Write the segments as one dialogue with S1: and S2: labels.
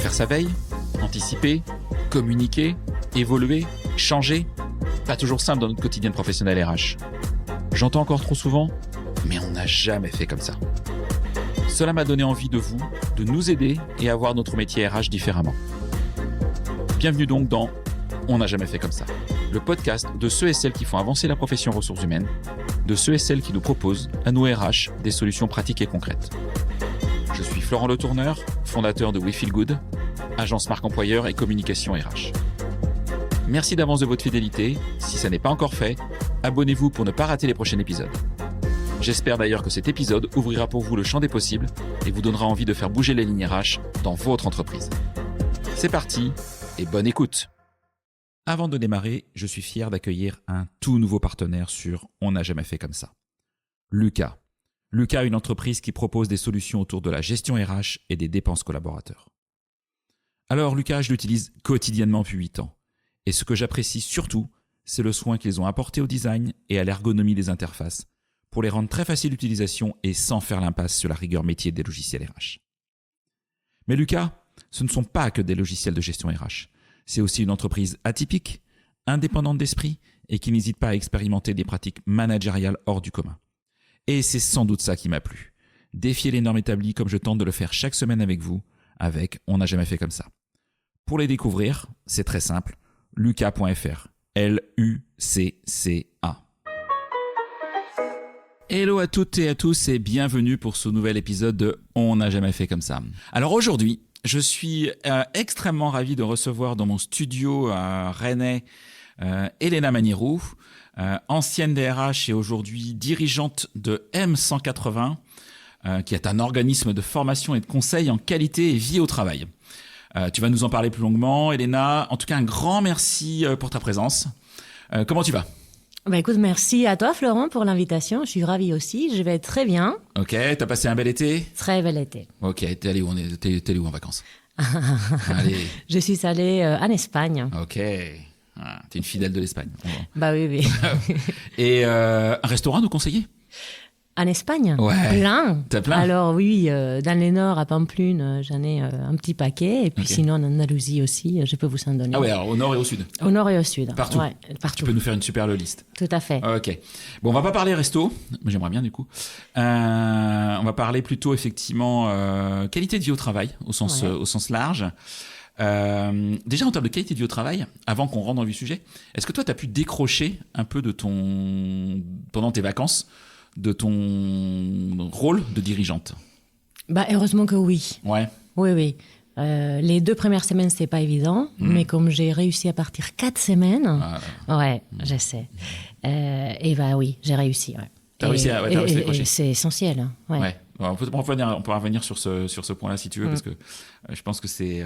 S1: Faire sa veille, anticiper, communiquer, évoluer, changer. Pas toujours simple dans notre quotidien professionnel RH. J'entends encore trop souvent, mais on n'a jamais fait comme ça. Cela m'a donné envie de nous aider et à voir notre métier RH différemment. Bienvenue donc dans On n'a jamais fait comme ça, le podcast de ceux et celles qui font avancer la profession ressources humaines, de ceux et celles qui nous proposent, à nous RH, des solutions pratiques et concrètes. Je suis Florent Le Tourneur, fondateur de We Feel Good, agence marque employeur et communication RH. Merci d'avance de votre fidélité. Si ça n'est pas encore fait, abonnez-vous pour ne pas rater les prochains épisodes. J'espère d'ailleurs que cet épisode ouvrira pour vous le champ des possibles et vous donnera envie de faire bouger les lignes RH dans votre entreprise. C'est parti et bonne écoute. Avant de démarrer, je suis fier d'accueillir un tout nouveau partenaire sur On n'a jamais fait comme ça. Lucas. Lucas, une entreprise qui propose des solutions autour de la gestion RH et des dépenses collaborateurs. Alors Lucas, je l'utilise quotidiennement depuis 8 ans. Et ce que j'apprécie surtout, c'est le soin qu'ils ont apporté au design et à l'ergonomie des interfaces pour les rendre très faciles d'utilisation et sans faire l'impasse sur la rigueur métier des logiciels RH. Mais Lucas, ce ne sont pas que des logiciels de gestion RH. C'est aussi une entreprise atypique, indépendante d'esprit et qui n'hésite pas à expérimenter des pratiques managériales hors du commun. Et c'est sans doute ça qui m'a plu. Défier les normes établies comme je tente de le faire chaque semaine avec vous, avec On n'a jamais fait comme ça. Pour les découvrir, c'est très simple, lucas.fr, Lucca. Hello à toutes et à tous et bienvenue pour ce nouvel épisode de On n'a jamais fait comme ça. Alors aujourd'hui, je suis extrêmement ravi de recevoir dans mon studio rennais Elena Manirou, ancienne DRH et aujourd'hui dirigeante de M180, qui est un organisme de formation et de conseil en qualité et vie au travail. Tu vas nous en parler plus longuement, Elena. En tout cas, un grand merci pour ta présence. Comment tu vas ?
S2: Écoute, merci à toi, Florent, pour l'invitation. Je suis ravie aussi. Je vais très bien.
S1: Ok, t'as passé un bel été ?
S2: Très bel été.
S1: Ok, t'es allé où, t'es allé où en vacances ? Allez.
S2: Je suis allée en Espagne.
S1: Ok, t'es une fidèle de l'Espagne.
S2: Bah oui.
S1: Et un restaurant à nous conseiller ?
S2: En Espagne ?
S1: Ouais.
S2: Plein.
S1: T'as plein ?
S2: Alors oui, dans le nord, à Pamplune, j'en ai un petit paquet. Et puis sinon, en Andalousie aussi, je peux vous en donner.
S1: Ah ouais, alors au nord et au sud ?
S2: Au nord et au sud.
S1: Partout ?
S2: Ouais, partout.
S1: Tu peux nous faire une superbe liste.
S2: Tout à fait.
S1: Ok. Bon, on va pas parler resto, mais j'aimerais bien du coup. On va parler plutôt effectivement qualité de vie au travail, au sens large. Déjà en termes de qualité de vie au travail, avant qu'on rentre dans le vif du sujet, est-ce que toi, tu as pu décrocher un peu pendant tes vacances, de ton rôle de dirigeante ?
S2: Heureusement que oui.
S1: Ouais.
S2: Oui. Les 2 premières semaines, c'est pas évident, mais comme j'ai réussi à partir 4 semaines, je sais. Et oui, j'ai réussi. Ouais.
S1: T'as réussi à décrocher.
S2: C'est essentiel. Ouais.
S1: Ouais. On peut revenir sur ce point-là si tu veux, parce que je pense que c'est...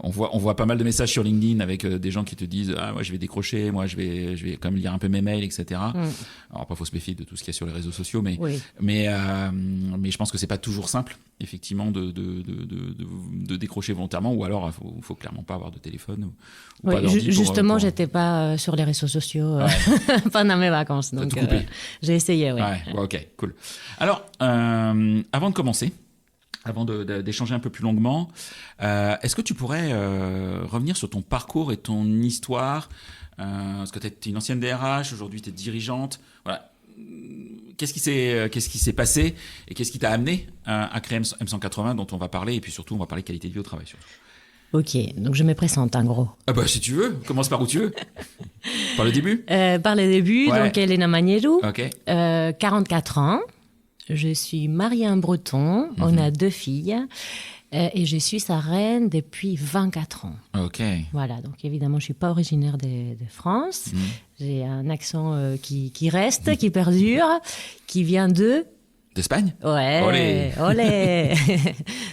S1: on voit pas mal de messages sur LinkedIn avec des gens qui te disent moi je vais décrocher, moi je vais quand même lire un peu mes mails, etc. Alors après faut se méfier de tout ce qu'il y a sur les réseaux sociaux, mais je pense que c'est pas toujours simple effectivement de décrocher volontairement, ou alors faut clairement pas avoir de téléphone ou pas d'ordi
S2: justement j'étais pas sur les réseaux sociaux pendant mes vacances, donc j'ai essayé.
S1: Ok, cool. Alors avant de commencer, avant d'échanger un peu plus longuement, est-ce que tu pourrais revenir sur ton parcours et ton histoire, parce que tu es une ancienne DRH, aujourd'hui tu es dirigeante. Voilà. Qu'est-ce qui s'est passé et qu'est-ce qui t'a amené à créer M180 dont on va parler, et puis surtout on va parler qualité de vie au travail surtout.
S2: Ok, donc je me présente en gros.
S1: Si tu veux, commence par où tu veux. Par le début.
S2: Par le début, donc Elena Manirou,
S1: okay.
S2: 44 ans. Je suis mariée à un Breton, on a 2 filles et je suis sa reine depuis 24 ans.
S1: Ok.
S2: Voilà, donc évidemment, je ne suis pas originaire de France. J'ai un accent qui reste, qui perdure, qui vient
S1: d'Espagne ?
S2: Ouais. Olé.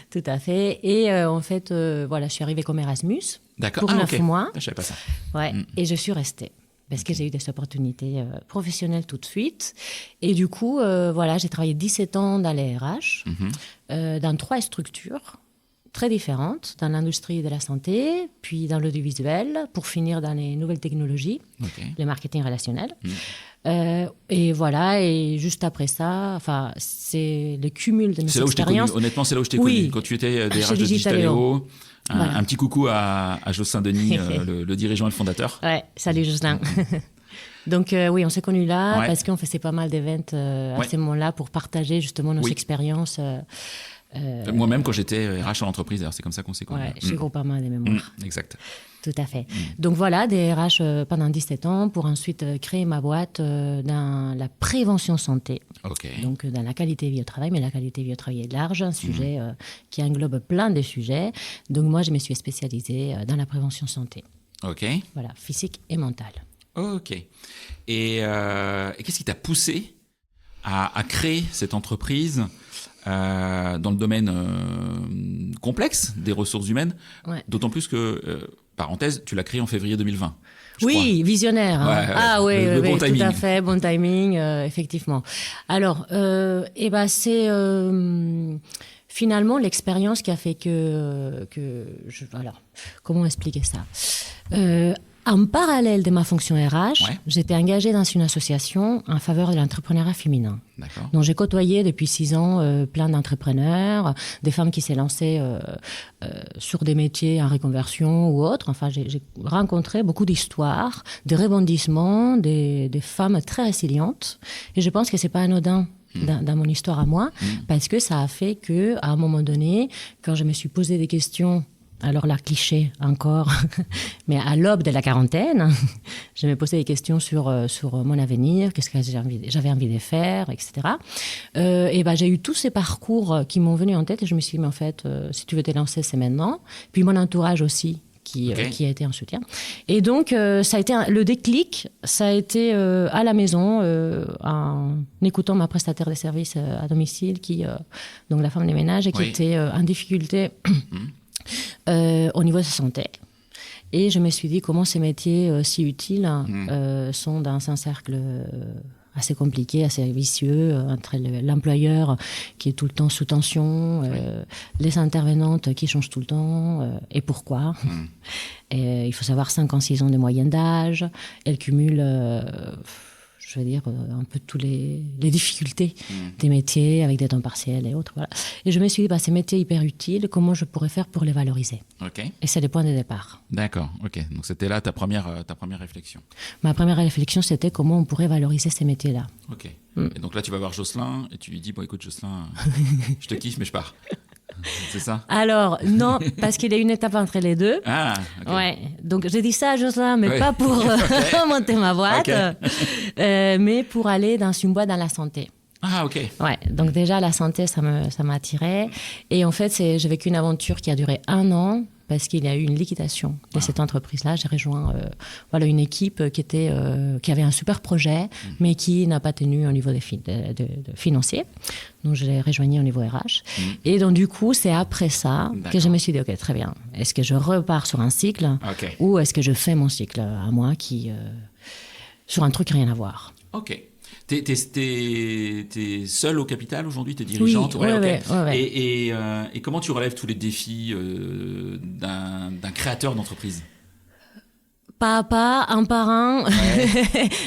S2: Tout à fait. Et en fait, je suis arrivée comme Erasmus pour 9 mois.
S1: Je ne savais pas ça.
S2: Ouais, et je suis restée. Parce que j'ai eu des opportunités professionnelles tout de suite. Et du coup, j'ai travaillé 17 ans dans les RH, dans 3 structures très différentes, dans l'industrie de la santé, puis dans l'audiovisuel, pour finir dans les nouvelles technologies, le marketing relationnel. Et voilà, et juste après ça, enfin, c'est le cumul de mes
S1: C'est là où je t'ai connu.
S2: expériences.
S1: Honnêtement, c'est là où je t'ai
S2: Oui.
S1: connu. Quand tu étais DRH
S2: Chez
S1: de Digitaléo.
S2: Voilà.
S1: Un petit coucou à Jocelyn Denis, le dirigeant et le fondateur.
S2: Ouais, salut Jocelyn. Donc oui, on s'est connus là
S1: Ouais.
S2: parce qu'on faisait pas mal d'événements à
S1: Ouais.
S2: ces moments-là pour partager justement nos
S1: Oui.
S2: expériences.
S1: Moi-même, quand j'étais RH en entreprise, d'ailleurs, c'est comme ça qu'on s'est connus.
S2: Ouais, chez Groupama des mémoires.
S1: Exact.
S2: Tout à fait. Donc voilà, des RH pendant 17 ans pour ensuite créer ma boîte dans la prévention santé.
S1: Ok.
S2: Donc dans la qualité de vie au travail, mais la qualité de vie au travail est large, un sujet qui englobe plein de sujets. Donc moi, je me suis spécialisée dans la prévention santé.
S1: Ok.
S2: Voilà, physique et mentale.
S1: Ok. Et qu'est-ce qui t'a poussé à créer cette entreprise dans le domaine complexe des ressources humaines?
S2: Ouais.
S1: D'autant plus que, parenthèse, tu l'as créé en février 2020.
S2: Oui, visionnaire. Hein.
S1: Ouais,
S2: ah oui,
S1: le bon timing.
S2: tout à fait, bon timing, effectivement. Alors, c'est finalement l'expérience qui a fait voilà, comment expliquer ça en parallèle de ma fonction RH, j'étais engagée dans une association en faveur de l'entrepreneuriat féminin.
S1: D'accord.
S2: Donc j'ai côtoyé depuis 6 ans plein d'entrepreneurs, des femmes qui s'est lancées sur des métiers en reconversion ou autres. Enfin, j'ai rencontré beaucoup d'histoires, de rebondissements, des femmes très résilientes. Et je pense que c'est pas anodin dans mon histoire à moi, parce que ça a fait que, à un moment donné, quand je me suis posé des questions, alors là, cliché encore, mais à l'aube de la quarantaine, je me posais des questions sur mon avenir, qu'est-ce que j'avais envie de faire, etc. J'ai eu tous ces parcours qui m'ont venu en tête et je me suis dit, mais en fait, si tu veux te lancer, c'est maintenant. Puis mon entourage aussi, qui a été un soutien. Et donc, ça a été le déclic, ça a été à la maison, en écoutant ma prestataire de services à domicile, donc la femme des ménages, qui était en difficulté au niveau de sa santé. Et je me suis dit comment ces métiers si utiles sont dans un cercle assez compliqué, assez vicieux, entre l'employeur qui est tout le temps sous tension, les intervenantes qui changent tout le temps, et pourquoi. Et il faut savoir 5 ans, 6 ans de moyenne d'âge. Elles cumulent, je veux dire, un peu toutes les difficultés des métiers avec des temps partiels et autres. Voilà. Et je me suis dit, ces métiers hyper utiles, comment je pourrais faire pour les valoriser? Et c'est le point de départ.
S1: D'accord, ok. Donc c'était là ta première réflexion.
S2: Ma première réflexion, c'était comment on pourrait valoriser ces métiers-là.
S1: Ok. Et donc là, tu vas voir Jocelyn et tu lui dis, bon écoute Jocelyn, je te kiffe mais je pars. C'est ça?
S2: Alors, non, parce qu'il y a une étape entre les deux.
S1: Ah, ok.
S2: Ouais. Donc, j'ai dit ça à Jocelyn, mais pas pour monter ma boîte, mais pour aller dans une boîte dans la santé.
S1: Ah, ok.
S2: Ouais. Donc, déjà, la santé, ça m'a attirée. Et en fait, j'ai vécu une aventure qui a duré 1 an parce qu'il y a eu une liquidation de cette entreprise-là. J'ai rejoint une équipe qui avait un super projet, mais qui n'a pas tenu au niveau de financier. Donc, je l'ai rejoigné au niveau RH. Et donc, du coup, c'est après ça que je me suis dit, OK, très bien. Est-ce que je repars sur un cycle ou est-ce que je fais mon cycle à moi sur un truc rien à voir?
S1: OK. T'es seule au capital aujourd'hui, t'es dirigeante?
S2: Oui, ouais.
S1: Et comment tu relèves tous les défis d'un créateur d'entreprise?
S2: Pas à pas, un par un,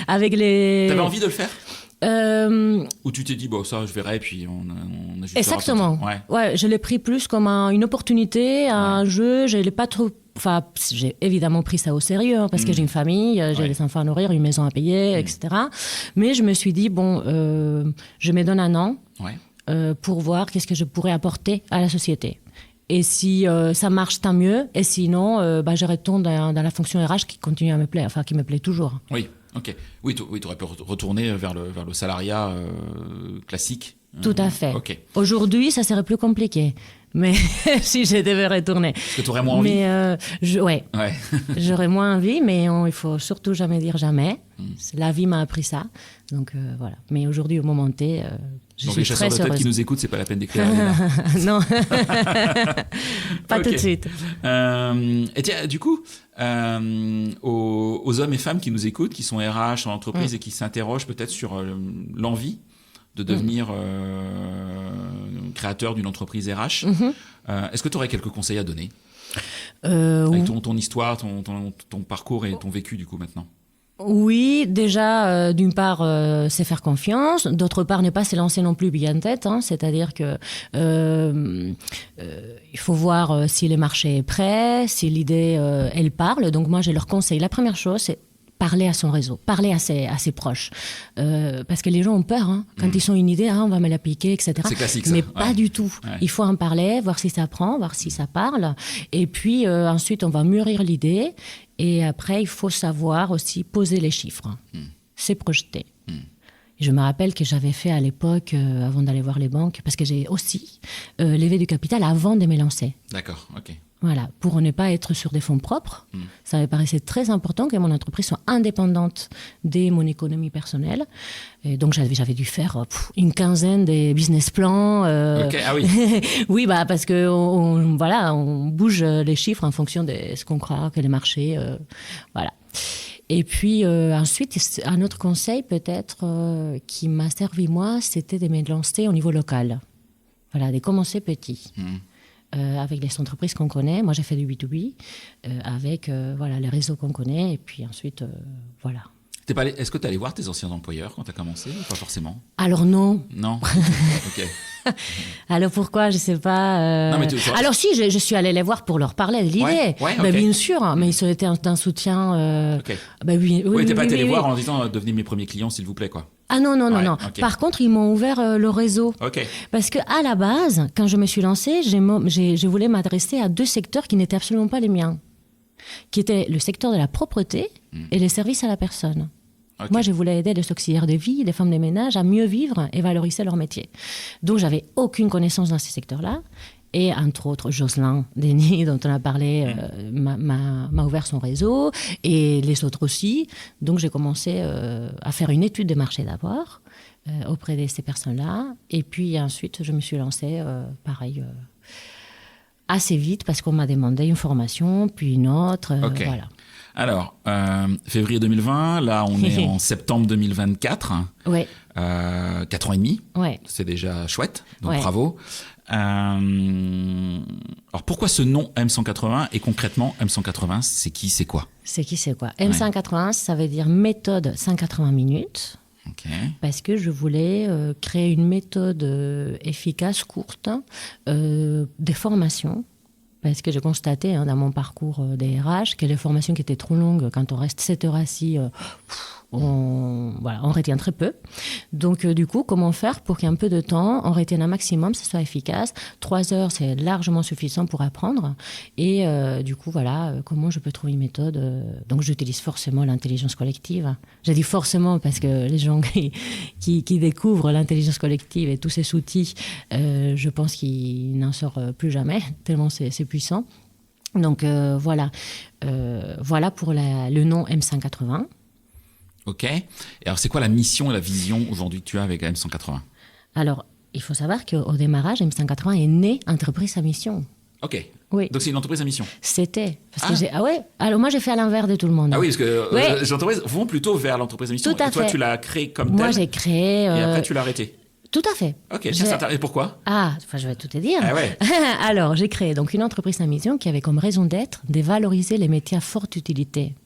S2: avec les...
S1: T'avais envie de le faire? Ou tu t'es dit, bon, ça, je verrai, et puis on ajustera.
S2: Exactement. Ouais, je l'ai pris plus comme une opportunité, un jeu. Je l'ai pas trop... Enfin, j'ai évidemment pris ça au sérieux, parce que j'ai une famille, j'ai des enfants à nourrir, une maison à payer, etc. Mais je me suis dit, bon, je me donne 1 an pour voir qu'est-ce que je pourrais apporter à la société. Et si ça marche, tant mieux. Et sinon, je retourne dans la fonction RH qui continue à me plaire, enfin, qui me plaît toujours.
S1: Oui, ok. Oui, tu aurais pu retourner vers le salariat classique.
S2: Tout à fait.
S1: Okay.
S2: Aujourd'hui, ça serait plus compliqué. Mais si je devais retourner.
S1: Est-ce que tu aurais moins envie?
S2: Mais j'aurais moins envie, mais il faut surtout jamais dire jamais. La vie m'a appris ça. Donc voilà. Mais aujourd'hui, au moment T, je suis très heureuse. Donc les chasseurs de tête
S1: qui nous écoutent, c'est pas la peine d'écrire.
S2: Non, pas tout de suite.
S1: Et tiens, du coup, aux hommes et femmes qui nous écoutent, qui sont RH en entreprise et qui s'interrogent peut-être sur l'envie de devenir créateur d'une entreprise RH. Est-ce que tu aurais quelques conseils à donner avec ton histoire, ton parcours et ton vécu du coup maintenant?
S2: Oui, déjà, d'une part, c'est faire confiance. D'autre part, ne pas se lancer non plus bille en tête. C'est-à-dire que il faut voir si le marché est prêt, si l'idée, elle parle. Donc moi, je leur conseille. La première chose, c'est parler à son réseau, parler à ses proches. Parce que les gens ont peur. Quand ils ont une idée, on va me la piquer, etc.
S1: C'est classique, ça.
S2: Mais pas du tout. Ouais. Il faut en parler, voir si ça prend, voir si ça parle. Et puis, ensuite, on va mûrir l'idée. Et après, il faut savoir aussi poser les chiffres. C'est projeter. Je me rappelle que j'avais fait à l'époque, avant d'aller voir les banques, parce que j'ai aussi levé du capital avant de me lancer.
S1: D'accord, ok.
S2: Voilà, pour ne pas être sur des fonds propres. Ça me paraissait très important que mon entreprise soit indépendante de mon économie personnelle. Et donc, j'avais dû faire une quinzaine de business plans.
S1: Ok, ah oui.
S2: Oui, parce que on bouge les chiffres en fonction de ce qu'on croit que les marchés... voilà. Et puis, ensuite, un autre conseil peut-être qui m'a servi, moi, c'était de me lancer au niveau local. Voilà, de commencer petit. Avec les entreprises qu'on connaît. Moi, j'ai fait du B2B avec les réseaux qu'on connaît. Et puis ensuite, voilà.
S1: Est-ce que tu es allé voir tes anciens employeurs quand tu as commencé ou pas forcément?
S2: Alors non.
S1: Non. Ok.
S2: Alors pourquoi? Je ne sais pas.
S1: Non, mais
S2: alors si, je suis allée les voir pour leur parler de l'idée.
S1: Ouais, okay.
S2: Bien sûr, mais ils ont été d'un soutien.
S1: Ok.
S2: Oui,
S1: t'es pas allé les voir en disant devenez mes premiers clients s'il vous plaît quoi.
S2: Ah non. Okay. Par contre, ils m'ont ouvert le réseau.
S1: Okay.
S2: Parce qu'à la base, quand je me suis lancée, je voulais m'adresser à 2 secteurs qui n'étaient absolument pas les miens, qui étaient le secteur de la propreté et les services à la personne. Okay. Moi, je voulais aider les auxiliaires de vie, les femmes de ménage à mieux vivre et valoriser leur métier. Donc, j'avais aucune connaissance dans ces secteurs-là. Et entre autres, Jocelyn Denis, dont on a parlé, m'a ouvert son réseau, et les autres aussi. Donc, j'ai commencé à faire une étude de marché d'abord auprès de ces personnes-là. Et puis ensuite, je me suis lancée, assez vite, parce qu'on m'a demandé une formation, puis une autre.
S1: Okay.
S2: Voilà.
S1: Alors, février 2020, là, on est en septembre 2024.
S2: Ouais.
S1: 4 ans et demi.
S2: Ouais.
S1: C'est déjà chouette, donc bravo. Alors, pourquoi ce nom M180 et concrètement, M180, c'est qui, c'est quoi?
S2: C'est qui, c'est quoi? M180, ça veut dire méthode 180 minutes.
S1: Okay.
S2: Parce que je voulais créer une méthode efficace, courte, des formations. Parce que j'ai constaté dans mon parcours des RH que les formations qui étaient trop longues, quand on reste 7 heures assis, on retient très peu. Donc, du coup, comment faire pour qu'il y ait un peu de temps, on retienne un maximum, que ce soit efficace. 3 heures, c'est largement suffisant pour apprendre. Et du coup, comment je peux trouver une méthode. Donc, j'utilise forcément l'intelligence collective. J'ai dit forcément parce que les gens qui découvrent l'intelligence collective et tous ces outils, je pense qu'ils n'en sortent plus jamais, tellement c'est puissant. Donc, voilà pour le nom M180.
S1: Ok. Et alors, c'est quoi la mission et la vision aujourd'hui que tu as avec M180?
S2: Alors, il faut savoir qu'au démarrage, M180 est né entreprise à mission.
S1: Ok.
S2: Oui.
S1: Donc, c'est une entreprise à mission?
S2: C'était. Alors, moi, j'ai fait à l'envers de tout le monde.
S1: Ah oui, parce que les entreprises vont plutôt vers l'entreprise à mission.
S2: Tout à fait.
S1: Toi, tu l'as créé comme telle.
S2: Moi, j'ai créé...
S1: Et après, tu l'as arrêté.
S2: Tout à fait.
S1: Ok, et pourquoi?
S2: Je vais tout te dire.
S1: Ah ouais.
S2: Alors, j'ai créé donc une entreprise à mission qui avait comme raison d'être de valoriser les métiers à forte utilité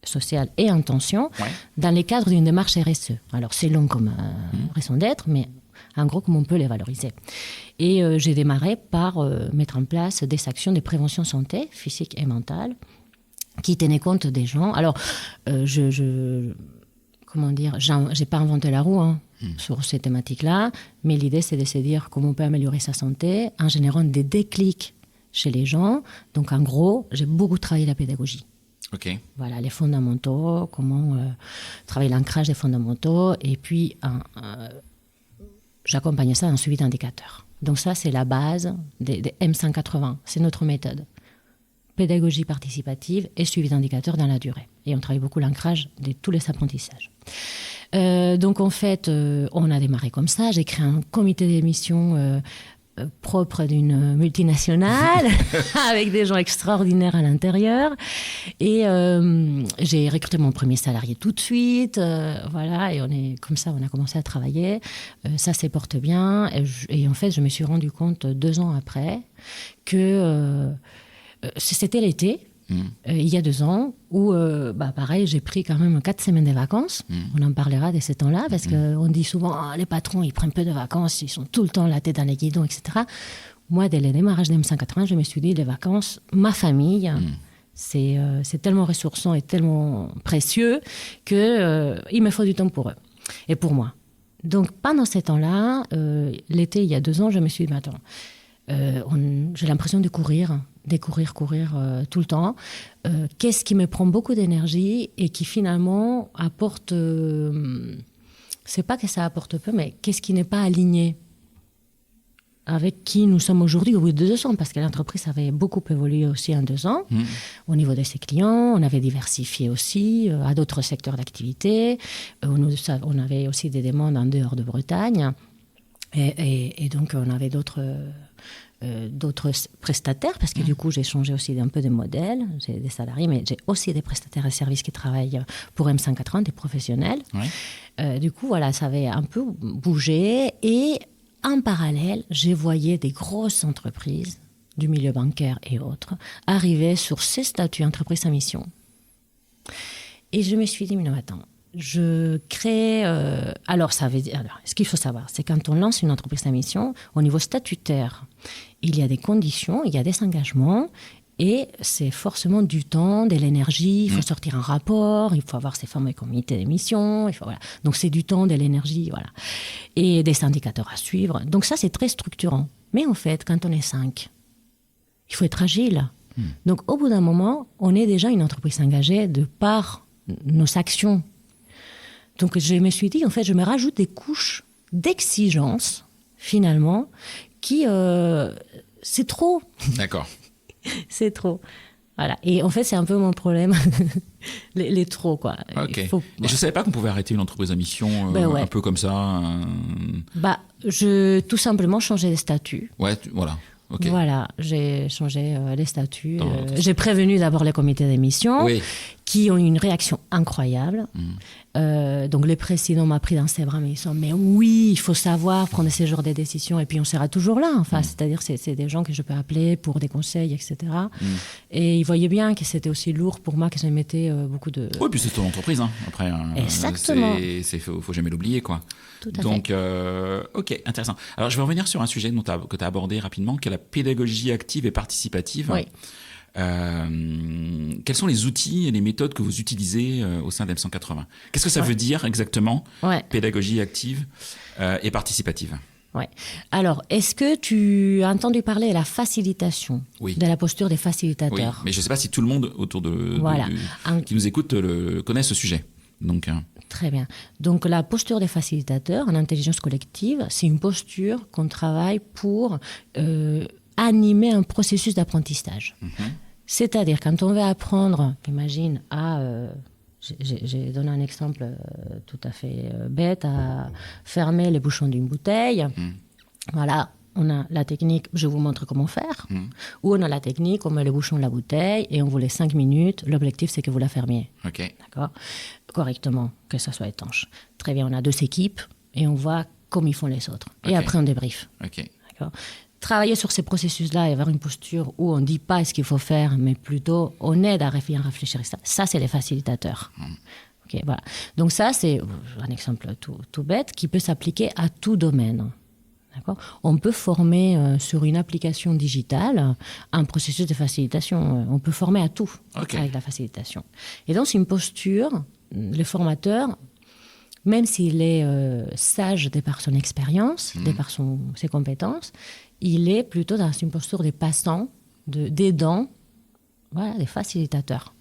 S2: sociale et intention dans les cadres d'une démarche RSE. Alors, c'est long comme raison d'être, mais en gros, comment on peut les valoriser. Et j'ai démarré par mettre en place des actions de prévention santé, physique et mentale, qui tenaient compte des gens. Alors, j'ai pas inventé la roue sur ces thématiques-là, mais l'idée, c'est de se dire comment on peut améliorer sa santé en générant des déclics chez les gens. Donc, en gros, j'ai beaucoup travaillé la pédagogie.
S1: Okay.
S2: Voilà, les fondamentaux, comment travailler l'ancrage des fondamentaux, et puis j'accompagnais ça d'un suivi d'indicateurs. Donc ça, c'est la base des M180, c'est notre méthode. Pédagogie participative et suivi d'indicateurs dans la durée. Et on travaille beaucoup l'ancrage de tous les apprentissages. Donc en fait, on a démarré comme ça, j'ai créé un comité d'émission propre d'une multinationale avec des gens extraordinaires à l'intérieur, et j'ai recruté mon premier salarié tout de suite, et on a commencé à travailler, ça se porte bien, et en fait je me suis rendu compte 2 ans après que c'était l'été, il y a 2 ans, où, pareil, j'ai pris quand même 4 semaines de vacances. On en parlera de ces temps-là, parce qu'on dit souvent, les patrons, ils prennent peu de vacances, ils sont tout le temps la tête dans les guidons, etc. Moi, dès le démarrage de M180, je me suis dit, les vacances, ma famille, c'est tellement ressourçant et tellement précieux qu'il me faut du temps pour eux et pour moi. Donc, pendant ces temps-là, l'été, il y a 2 ans, je me suis dit, attends, j'ai l'impression de courir tout le temps. Qu'est-ce qui me prend beaucoup d'énergie et qui finalement apporte... c'est pas que ça apporte peu, mais qu'est-ce qui n'est pas aligné avec qui nous sommes aujourd'hui au bout de 2 ans, parce que l'entreprise avait beaucoup évolué aussi en 2 ans. Au niveau de ses clients, on avait diversifié aussi à d'autres secteurs d'activité. On avait aussi des demandes en dehors de Bretagne. Et donc, on avait d'autres prestataires, parce que du coup, j'ai changé aussi un peu de modèle. J'ai des salariés, mais j'ai aussi des prestataires et services qui travaillent pour M180, des professionnels. Du coup, voilà, ça avait un peu bougé. Et en parallèle, je voyais des grosses entreprises du milieu bancaire et autres arriver sur ces statuts entreprise à mission. Et je me suis dit, mais non, attends, je crée... Alors, ce qu'il faut savoir, c'est quand on lance une entreprise à mission, au niveau statutaire, il y a des conditions, il y a des engagements, et c'est forcément du temps, de l'énergie, il faut sortir un rapport, il faut avoir ces fameux comités d'émission, voilà. Donc c'est du temps, de l'énergie, voilà. Et des indicateurs à suivre. Donc ça, c'est très structurant. Mais en fait, quand on est 5, il faut être agile. Donc au bout d'un moment, on est déjà une entreprise engagée de par nos actions. Donc je me suis dit, en fait, je me rajoute des couches d'exigence, finalement, qui... c'est trop.
S1: D'accord.
S2: C'est trop. Voilà. Et en fait, c'est un peu mon problème. les trop, quoi.
S1: Ok. Et je ne savais pas qu'on pouvait arrêter une entreprise à mission un peu comme ça.
S2: Tout simplement changer les statuts.
S1: Ouais, voilà. Okay.
S2: Voilà, j'ai changé les statuts. J'ai prévenu d'abord les comités d'émission qui ont eu une réaction incroyable. Donc le président m'a pris dans ses bras, mais ils sont, mais oui, il faut savoir prendre ce genre de décisions et puis on sera toujours là. Enfin, c'est-à-dire c'est des gens que je peux appeler pour des conseils, etc. Et ils voyaient bien que c'était aussi lourd pour moi, que ça mettait beaucoup de...
S1: Oui, puis c'est ton entreprise, hein. Après.
S2: Exactement.
S1: Faut jamais l'oublier, quoi.
S2: Tout à
S1: Donc,
S2: fait.
S1: ok, intéressant. Alors, je vais revenir sur un sujet que tu as abordé rapidement, qui est la pédagogie active et participative.
S2: Oui.
S1: Quels sont les outils et les méthodes que vous utilisez au sein d'M180 ? Qu'est-ce que ça veut dire exactement, pédagogie active et participative ? Ouais.
S2: Alors, est-ce que tu as entendu parler de la facilitation, de la posture des facilitateurs ?
S1: Oui, mais je ne sais pas si tout le monde autour qui nous écoute connaît ce sujet. Donc,
S2: Très bien. Donc, la posture des facilitateurs en intelligence collective, c'est une posture qu'on travaille pour animer un processus d'apprentissage. C'est-à-dire, quand on va apprendre, imagine, j'ai donné un exemple tout à fait bête, à fermer les bouchons d'une bouteille. Voilà, on a la technique, je vous montre comment faire. Ou on a la technique, on met les bouchons de la bouteille et on vous laisse 5 minutes. L'objectif, c'est que vous la fermiez. D'accord ? Correctement, que ça soit étanche. Très bien, on a 2 équipes et on voit comme ils font les autres. Et après, on débriefe. D'accord ? Travailler sur ces processus-là et avoir une posture où on ne dit pas ce qu'il faut faire, mais plutôt on aide à réfléchir. Ça, c'est les facilitateurs. Voilà. Donc ça, c'est un exemple tout bête qui peut s'appliquer à tout domaine. D'accord ? On peut former sur une application digitale un processus de facilitation. On peut former à tout avec la facilitation. Et donc, c'est une posture, le formateur, même s'il est sage de par son expérience, de par ses compétences, il est plutôt dans une posture des passants, d'aidants, des facilitateurs.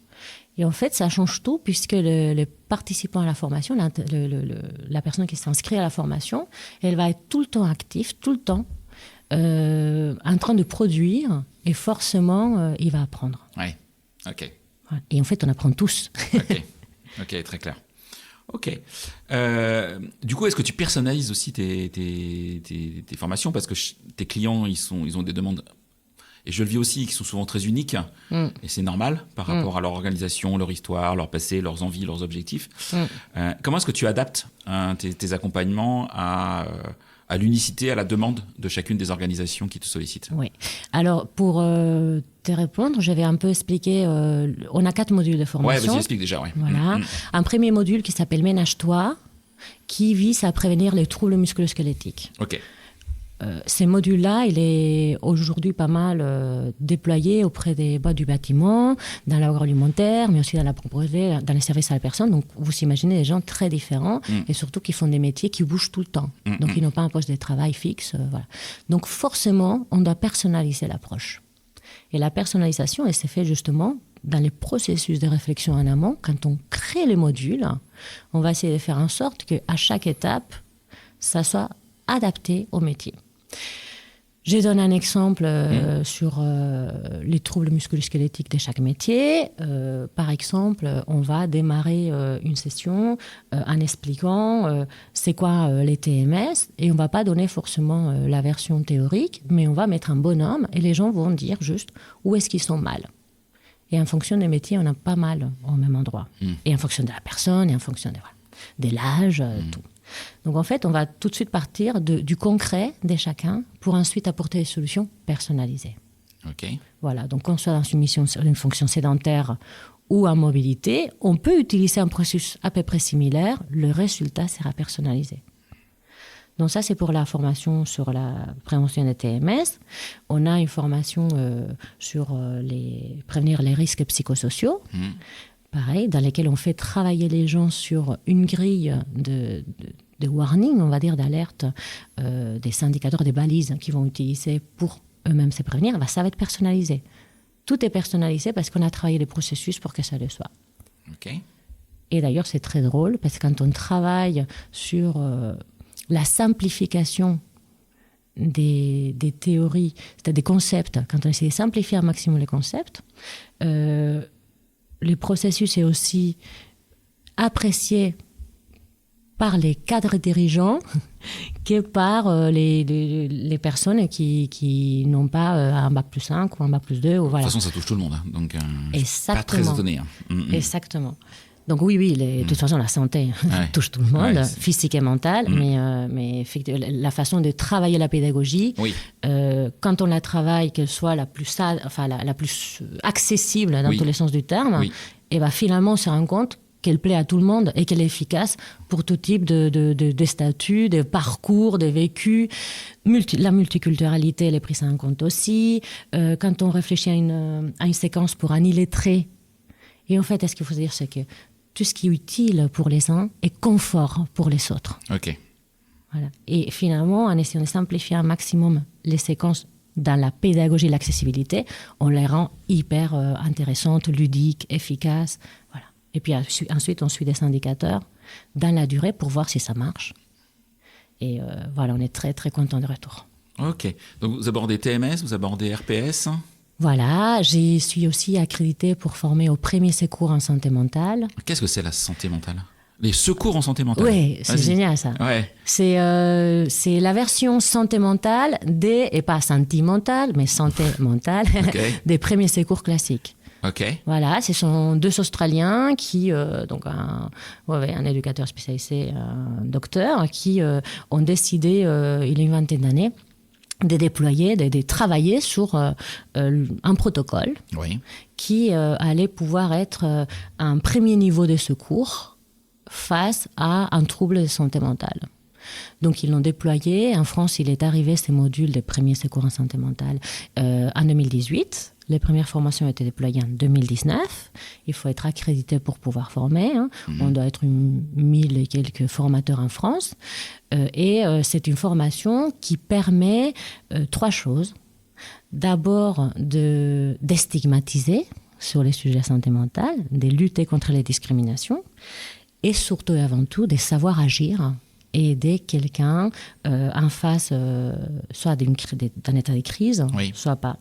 S2: Et en fait, ça change tout, puisque le participant à la formation, la personne qui s'inscrit à la formation, elle va être tout le temps active, tout le temps, en train de produire, et forcément, il va apprendre.
S1: Oui, ok.
S2: Voilà. Et en fait, on apprend tous.
S1: Ok, très clair. Ok. Du coup, est-ce que tu personnalises aussi tes formations ? Parce que tes clients, ils ont des demandes, et je le vis aussi, qui sont souvent très uniques. Et c'est normal par rapport à leur organisation, leur histoire, leur passé, leurs envies, leurs objectifs. Comment est-ce que tu adaptes tes accompagnements à à l'unicité, à la demande de chacune des organisations qui te sollicitent.
S2: Oui. Alors, pour te répondre, je vais un peu expliquer. On a 4 modules de formation.
S1: Ouais, vas-y, explique déjà. Ouais.
S2: Voilà. Un premier module qui s'appelle Ménage-toi, qui vise à prévenir les troubles musculo-squelettiques.
S1: Ok.
S2: Ces modules-là, il est aujourd'hui pas mal déployé auprès des bas du bâtiment, dans l'agroalimentaire, mais aussi dans la propreté, dans les services à la personne. Donc, vous imaginez des gens très différents et surtout qui font des métiers qui bougent tout le temps. Donc, ils n'ont pas un poste de travail fixe. Voilà. Donc, forcément, on doit personnaliser l'approche. Et la personnalisation, elle s'est faite justement dans les processus de réflexion en amont. Quand on crée les modules, on va essayer de faire en sorte qu'à chaque étape, ça soit adapté au métier. Je donne un exemple sur les troubles musculo-squelettiques de chaque métier. Par exemple, on va démarrer une session en expliquant c'est quoi les TMS, et on ne va pas donner forcément la version théorique, mais on va mettre un bonhomme et les gens vont dire juste où est-ce qu'ils sont mal. Et en fonction des métiers, on a pas mal au même endroit. Et en fonction de la personne, et en fonction de l'âge, tout. Donc en fait, on va tout de suite partir du concret de chacun pour ensuite apporter des solutions personnalisées.
S1: Ok.
S2: Voilà, donc qu'on soit dans une fonction sédentaire ou en mobilité, on peut utiliser un processus à peu près similaire, le résultat sera personnalisé. Donc ça, c'est pour la formation sur la prévention des TMS. On a une formation sur prévenir les risques psychosociaux. Pareil, dans lesquels on fait travailler les gens sur une grille de warning, on va dire, d'alerte, des indicateurs, des balises qu'ils vont utiliser pour eux-mêmes se prévenir. Ça va être personnalisé. Tout est personnalisé parce qu'on a travaillé les processus pour que ça le soit.
S1: Okay.
S2: Et d'ailleurs, c'est très drôle parce que quand on travaille sur la simplification des théories, c'est-à-dire des concepts, quand on essaie de simplifier un maximum les concepts, le processus est aussi apprécié par les cadres dirigeants que par les personnes qui n'ont pas un bac plus 5 ou un bac plus 2. Ou voilà.
S1: De toute façon, ça touche tout le monde. Hein. Donc, je suis pas très étonné. Hein.
S2: Exactement. Donc oui, de toute façon, la santé touche tout le monde, physique et mentale, mais la façon de travailler la pédagogie, quand on la travaille, qu'elle soit la plus accessible dans tous les sens du terme, et finalement, on se rend compte qu'elle plaît à tout le monde et qu'elle est efficace pour tout type de statut, de parcours, de vécu. La multiculturalité, elle est prise en compte aussi. Quand on réfléchit à une séquence pour un illettré, et en fait, ce qu'il faut se dire, c'est que tout ce qui est utile pour les uns est confort pour les autres.
S1: Ok.
S2: Voilà. Et finalement, en essayant de simplifier un maximum les séquences dans la pédagogie et l'accessibilité, on les rend hyper intéressantes, ludiques, efficaces. Voilà. Et puis ensuite, on suit des indicateurs dans la durée pour voir si ça marche. Et voilà, on est très, très content du retour.
S1: Ok. Donc, vous abordez TMS, vous abordez RPS.
S2: Voilà, je suis aussi accréditée pour former au premier secours en santé mentale.
S1: Qu'est-ce que c'est la santé mentale ? Les secours en santé mentale.
S2: Oui, c'est génial ça.
S1: Ouais.
S2: C'est la version santé mentale et pas sentimentale, mais santé mentale, des premiers secours classiques.
S1: Ok.
S2: Voilà, ce sont 2 Australiens qui, donc un éducateur spécialisé, un docteur, qui ont décidé, il y a une vingtaine d'années, de déployer, de travailler sur un protocole qui allait pouvoir être un premier niveau de secours face à un trouble de santé mentale. Donc, ils l'ont déployé. En France, il est arrivé ces modules de premiers secours en santé mentale en 2018. Les premières formations ont été déployées en 2019. Il faut être accrédité pour pouvoir former. Hein. On doit être 1000 et quelques formateurs en France. Et c'est une formation qui permet 3 choses. D'abord, de déstigmatiser sur les sujets de santé mentale, de lutter contre les discriminations et surtout et avant tout, de savoir agir et aider quelqu'un en face, soit d'un état de crise, soit pas.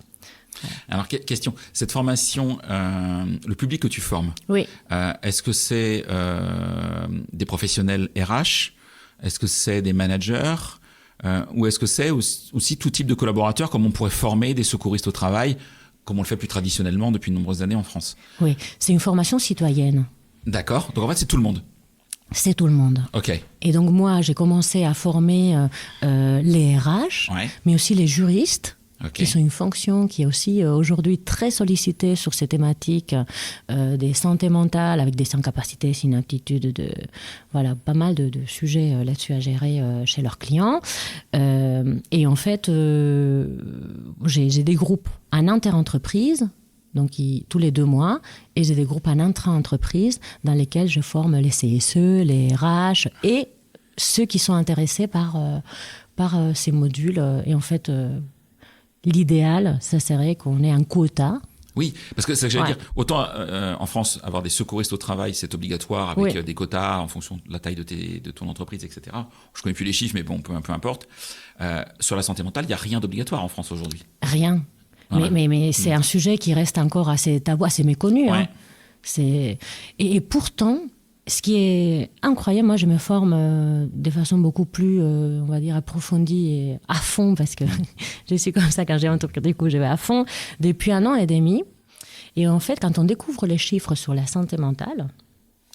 S1: Alors, question, cette formation, le public que tu formes, est-ce que c'est des professionnels RH ? Est-ce que c'est des managers ? Ou est-ce que c'est aussi tout type de collaborateurs, comme on pourrait former des secouristes au travail, comme on le fait plus traditionnellement depuis de nombreuses années en France ?
S2: Oui, c'est une formation citoyenne.
S1: D'accord, donc en fait c'est tout le monde.
S2: c'est tout le monde.
S1: Ok.
S2: Et donc moi, j'ai commencé à former les RH, mais aussi les juristes, qui sont une fonction qui est aussi aujourd'hui très sollicitée sur ces thématiques des santé mentale, avec des sans-capacités, inaptitudes, voilà, pas mal de sujets là-dessus à gérer chez leurs clients. Et en fait, j'ai des groupes en inter-entreprise, donc tous les 2 mois, et j'ai des groupes en intra-entreprise dans lesquels je forme les CSE, les RH et ceux qui sont intéressés par ces modules. Et en fait, l'idéal, ça serait qu'on ait un quota.
S1: Oui, parce que c'est ce que j'allais dire. Autant en France, avoir des secouristes au travail, c'est obligatoire avec des quotas en fonction de la taille de ton entreprise, etc. Je connais plus les chiffres, mais bon, peu importe. Sur la santé mentale, il n'y a rien d'obligatoire en France aujourd'hui.
S2: Rien. Voilà. Mais c'est un sujet qui reste encore assez tabou, assez méconnu. Hein. Et pourtant, ce qui est incroyable, moi je me forme de façon beaucoup plus, on va dire, approfondie et à fond, parce que je suis comme ça quand j'ai un truc, du coup je vais à fond, depuis 1 an et demi. Et en fait, quand on découvre les chiffres sur la santé mentale,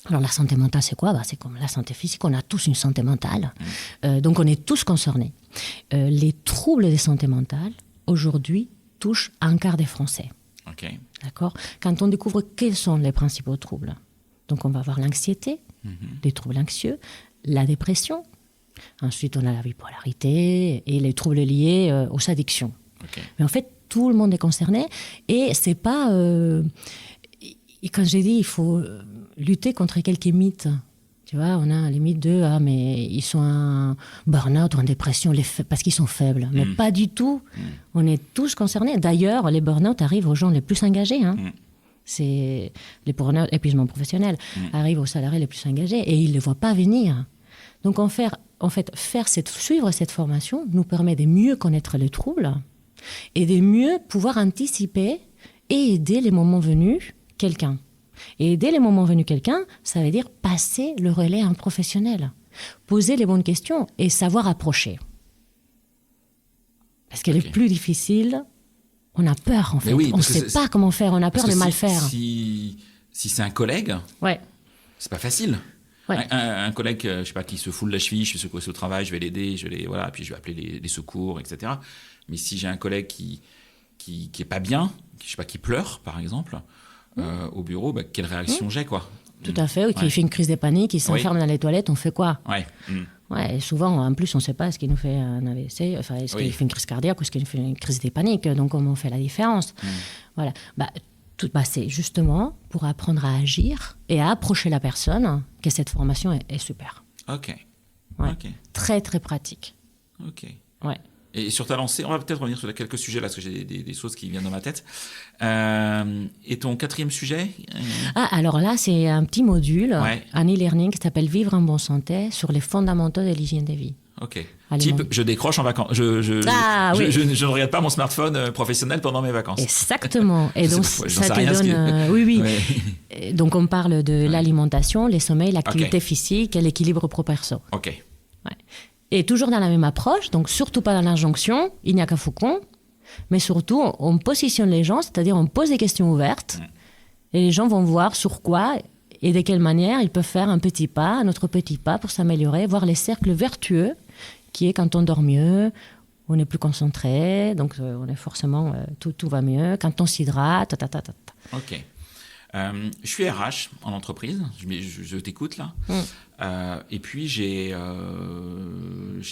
S2: alors la santé mentale c'est quoi ? C'est comme la santé physique, on a tous une santé mentale, donc on est tous concernés. Les troubles de santé mentale, aujourd'hui, touchent 1/4 des Français. D'accord ? Quand on découvre quels sont les principaux troubles, donc on va avoir l'anxiété, les troubles anxieux, la dépression. Ensuite, on a la bipolarité et les troubles liés aux addictions. Mais en fait, tout le monde est concerné. Et c'est pas... quand j'ai dit, il faut lutter contre quelques mythes. Tu vois, on a les mythes de « Ah, mais ils sont en burn-out ou en dépression parce qu'ils sont faibles. » Mais pas du tout. On est tous concernés. D'ailleurs, les burn-out arrivent aux gens les plus engagés. C'est les burn-out, épuisement professionnel, arrivent aux salariés les plus engagés et ils ne les voient pas venir. Donc, suivre cette formation nous permet de mieux connaître les troubles et de mieux pouvoir anticiper et aider les moments venus quelqu'un. Et aider les moments venus quelqu'un, ça veut dire passer le relais à un professionnel, poser les bonnes questions et savoir approcher. Parce que le plus difficile, on a peur en fait. On ne sait pas comment faire, on a peur de mal faire.
S1: Si c'est un collègue, c'est pas facile. Un collègue, je sais pas, qui se foule la cheville, je suis secoué au travail, je vais l'aider, puis je vais appeler les secours, etc. Mais si j'ai un collègue qui est pas bien, je sais pas, qui pleure par exemple, au bureau, quelle réaction j'ai, quoi.
S2: Tout à fait, qui fait une crise de panique, qui s'enferme dans les toilettes, on fait quoi ? Et souvent, en plus, on ne sait pas est-ce qu'il nous fait un AVC, est-ce qu'il fait une crise cardiaque ou est-ce qu'il fait une crise de panique, donc comment on fait la différence ? Voilà. C'est justement pour apprendre à agir et à approcher la personne que cette formation est super. Très, très pratique. Et
S1: sur ta lancée, on va peut-être revenir sur quelques sujets là, parce que j'ai des choses qui viennent dans ma tête. Et ton 4e sujet
S2: alors là, c'est un petit module, un e-learning qui s'appelle Vivre en bonne santé sur les fondamentaux de l'hygiène de vie.
S1: Type, je décroche en vacances. Je ne regarde pas mon smartphone professionnel pendant mes vacances.
S2: Exactement. Et donc, ça te donne... Oui. Donc, on parle de l'alimentation, les sommeils, l'activité physique et l'équilibre pro-perso. Et toujours dans la même approche, donc surtout pas dans l'injonction, il n'y a qu'à Faucon, mais surtout on positionne les gens, c'est-à-dire on pose des questions ouvertes, et les gens vont voir sur quoi et de quelle manière ils peuvent faire un autre petit pas pour s'améliorer, voir les cercles vertueux, qui est quand on dort mieux, on est plus concentré, donc on est forcément, tout va mieux, quand on s'hydrate,
S1: je suis RH en entreprise, je t'écoute là. Et puis j'ai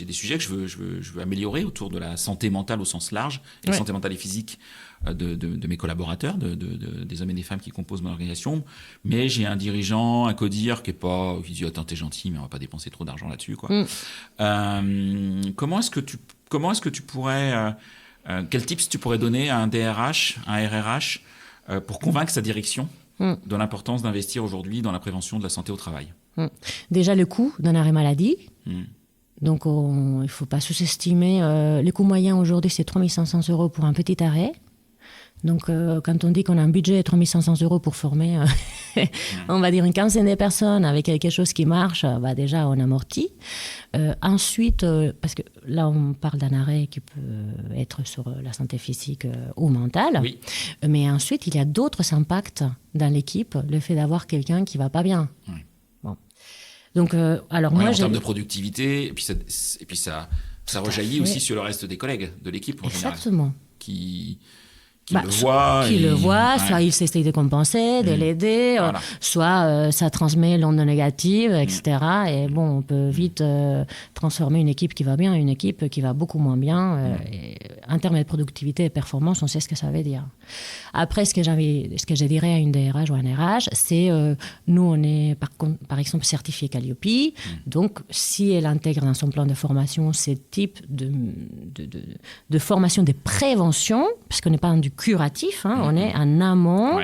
S1: des sujets que je veux améliorer autour de la santé mentale au sens large, et la santé mentale et physique de mes collaborateurs, des hommes et des femmes qui composent mon organisation. Mais j'ai un dirigeant, un codir qui dit attends, t'es gentil, mais on va pas dépenser trop d'argent là-dessus, quoi. Comment est-ce que tu pourrais quel tips tu pourrais donner à un DRH, un RRH pour convaincre sa direction de l'importance d'investir aujourd'hui dans la prévention de la santé au travail?
S2: Déjà, le coût d'un arrêt maladie. Donc, il ne faut pas sous-estimer. Les coûts moyens aujourd'hui, c'est 3 500 € pour un petit arrêt. Donc, quand on dit qu'on a un budget de 3 500 € pour former, on va dire une quinzaine de personnes avec quelque chose qui marche, déjà, on amortit. Ensuite, parce que là, on parle d'un arrêt qui peut être sur la santé physique ou mentale. Mais ensuite, il y a d'autres impacts dans l'équipe. Le fait d'avoir quelqu'un qui ne va pas bien. Donc, alors moi,
S1: en termes de productivité, et puis ça rejaillit aussi sur le reste des collègues de l'équipe en général.
S2: Exactement.
S1: Qui le voit.
S2: Qui le voit, soit il s'essaye de compenser, de l'aider,
S1: Voilà.
S2: soit ça transmet l'onde négative, etc. Et bon, on peut vite transformer une équipe qui va bien en une équipe qui va beaucoup moins bien. Et en termes de productivité et performance, on sait ce que ça veut dire. Après, ce que je dirais à une DRH ou un RH, c'est nous, on est par exemple certifié Calliope. Donc, si elle intègre dans son plan de formation ces types de formation de prévention, parce qu'on n'est pas dans du curatif, on est en amont,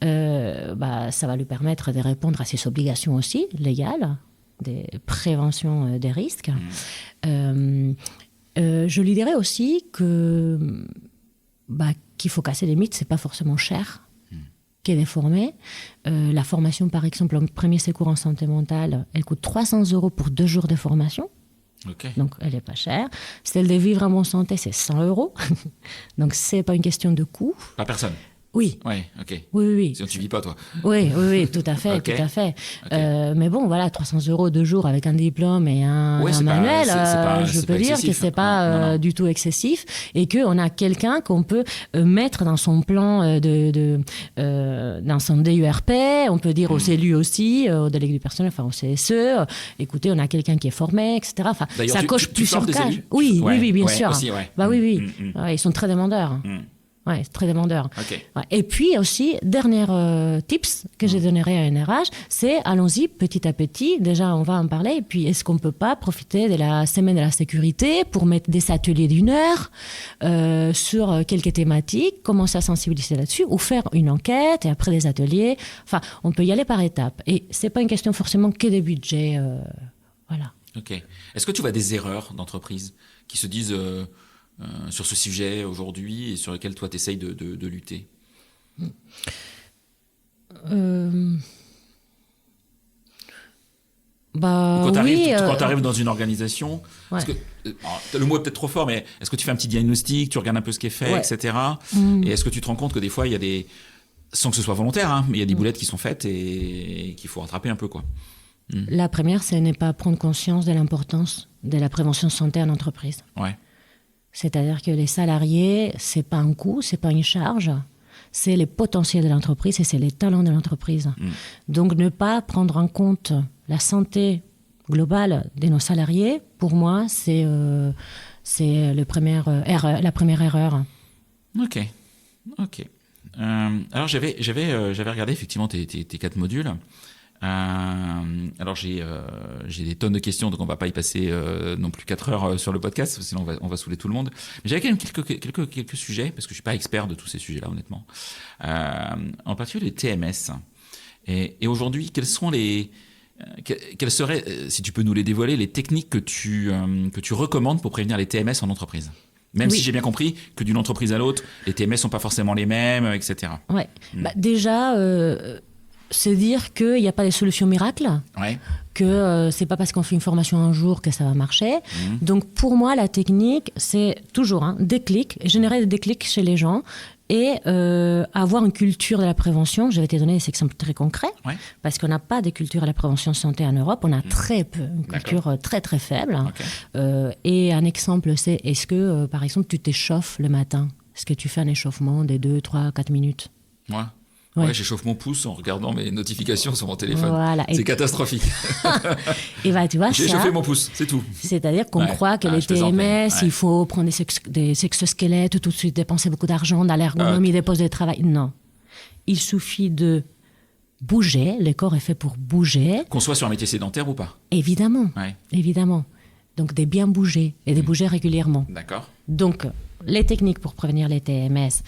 S2: ça va lui permettre de répondre à ses obligations aussi légales, de prévention des risques. Je lui dirais aussi qu'il faut casser les mythes, c'est pas forcément cher qu'elle est formée. La formation, par exemple, en premier secours en santé mentale, elle coûte 300 € pour 2 jours de formation.
S1: Okay.
S2: Donc, elle n'est pas chère. Celle de vivre en bonne santé, c'est 100 €. Donc, ce n'est pas une question de coût.
S1: Par personne?
S2: Oui.
S1: Ouais, ok.
S2: Oui.
S1: Sinon, tu ne vis pas, toi.
S2: Oui, tout à fait,
S1: Okay.
S2: tout à fait.
S1: Okay.
S2: Mais bon, voilà, 300 € 2 jours avec un diplôme et un manuel, je peux dire que ce n'est pas du tout excessif et qu'on a quelqu'un qu'on peut mettre dans son plan, dans son DURP, on peut dire au CELU aussi, au délégué du personnel, enfin au CSE, écoutez, on a quelqu'un qui est formé, etc. Enfin, ça coche plusieurs cases. Oui, bien sûr.
S1: Aussi, ouais.
S2: Oui. Ils sont très demandeurs. Oui, c'est très demandeur.
S1: Okay.
S2: Ouais. Et puis aussi, dernier tips que je donnerais à un RH, c'est allons-y petit à petit. Déjà, on va en parler. Et puis, est-ce qu'on ne peut pas profiter de la semaine de la sécurité pour mettre des ateliers d'1 heure sur quelques thématiques, commencer à sensibiliser là-dessus, ou faire une enquête et après des ateliers. Enfin, on peut y aller par étapes. Et ce n'est pas une question forcément que des budgets. Voilà.
S1: Ok. Est-ce que tu vois des erreurs d'entreprise qui se disent... sur ce sujet aujourd'hui et sur lequel toi tu essayes de lutter? Quand tu arrives dans une organisation, parce que, le mot est peut-être trop fort, mais est-ce que tu fais un petit diagnostic, tu regardes un peu ce qui est fait, etc. Et est-ce que tu te rends compte que des fois il y a des, sans que ce soit volontaire, mais il y a des boulettes qui sont faites et qu'il faut rattraper un peu, quoi.
S2: La première, c'est ne pas prendre conscience de l'importance de la prévention santé en entreprise.
S1: Ouais.
S2: C'est-à-dire que les salariés, c'est pas un coût, c'est pas une charge, c'est les potentiels de l'entreprise et c'est les talents de l'entreprise. Donc ne pas prendre en compte la santé globale de nos salariés, pour moi, c'est la première erreur.
S1: Ok. Alors j'avais regardé effectivement tes 4 modules. Alors j'ai des tonnes de questions, donc on va pas y passer non plus 4 heures sur le podcast, sinon on va saouler tout le monde. Mais j'avais quand même quelques sujets, parce que je suis pas expert de tous ces sujets-là, honnêtement. En particulier les TMS. Et aujourd'hui, quelles seraient, si tu peux nous les dévoiler, les techniques que tu recommandes pour prévenir les TMS en entreprise? Même si j'ai bien compris que d'une entreprise à l'autre, les TMS sont pas forcément les mêmes, etc.
S2: Ouais. Déjà. C'est dire qu'il n'y a pas de solution miracle, que c'est pas parce qu'on fait une formation un jour que ça va marcher. Donc pour moi, la technique, c'est toujours déclic, générer des déclics chez les gens et avoir une culture de la prévention. Je vais te donner des exemples très concrets, parce qu'on n'a pas de culture de la prévention santé en Europe, on a très peu, une culture très très faible. Et un exemple, c'est est-ce que, par exemple, tu t'échauffes le matin? Est-ce que tu fais un échauffement de 2, 3, 4 minutes?
S1: Ouais, j'échauffe mon pouce en regardant mes notifications sur mon téléphone.
S2: Voilà.
S1: C'est catastrophique.
S2: Et tu vois,
S1: j'ai échauffé mon pouce, c'est tout.
S2: C'est-à-dire qu'on croit que les TMS, il faut prendre des exosquelettes, tout de suite dépenser beaucoup d'argent dans l'ergonomie des postes de travail. Non. Il suffit de bouger. Le corps est fait pour bouger.
S1: Qu'on soit sur un métier sédentaire ou pas.
S2: Évidemment. Évidemment. Donc, de bien bouger et de bouger régulièrement.
S1: D'accord.
S2: Donc, les techniques pour prévenir les TMS,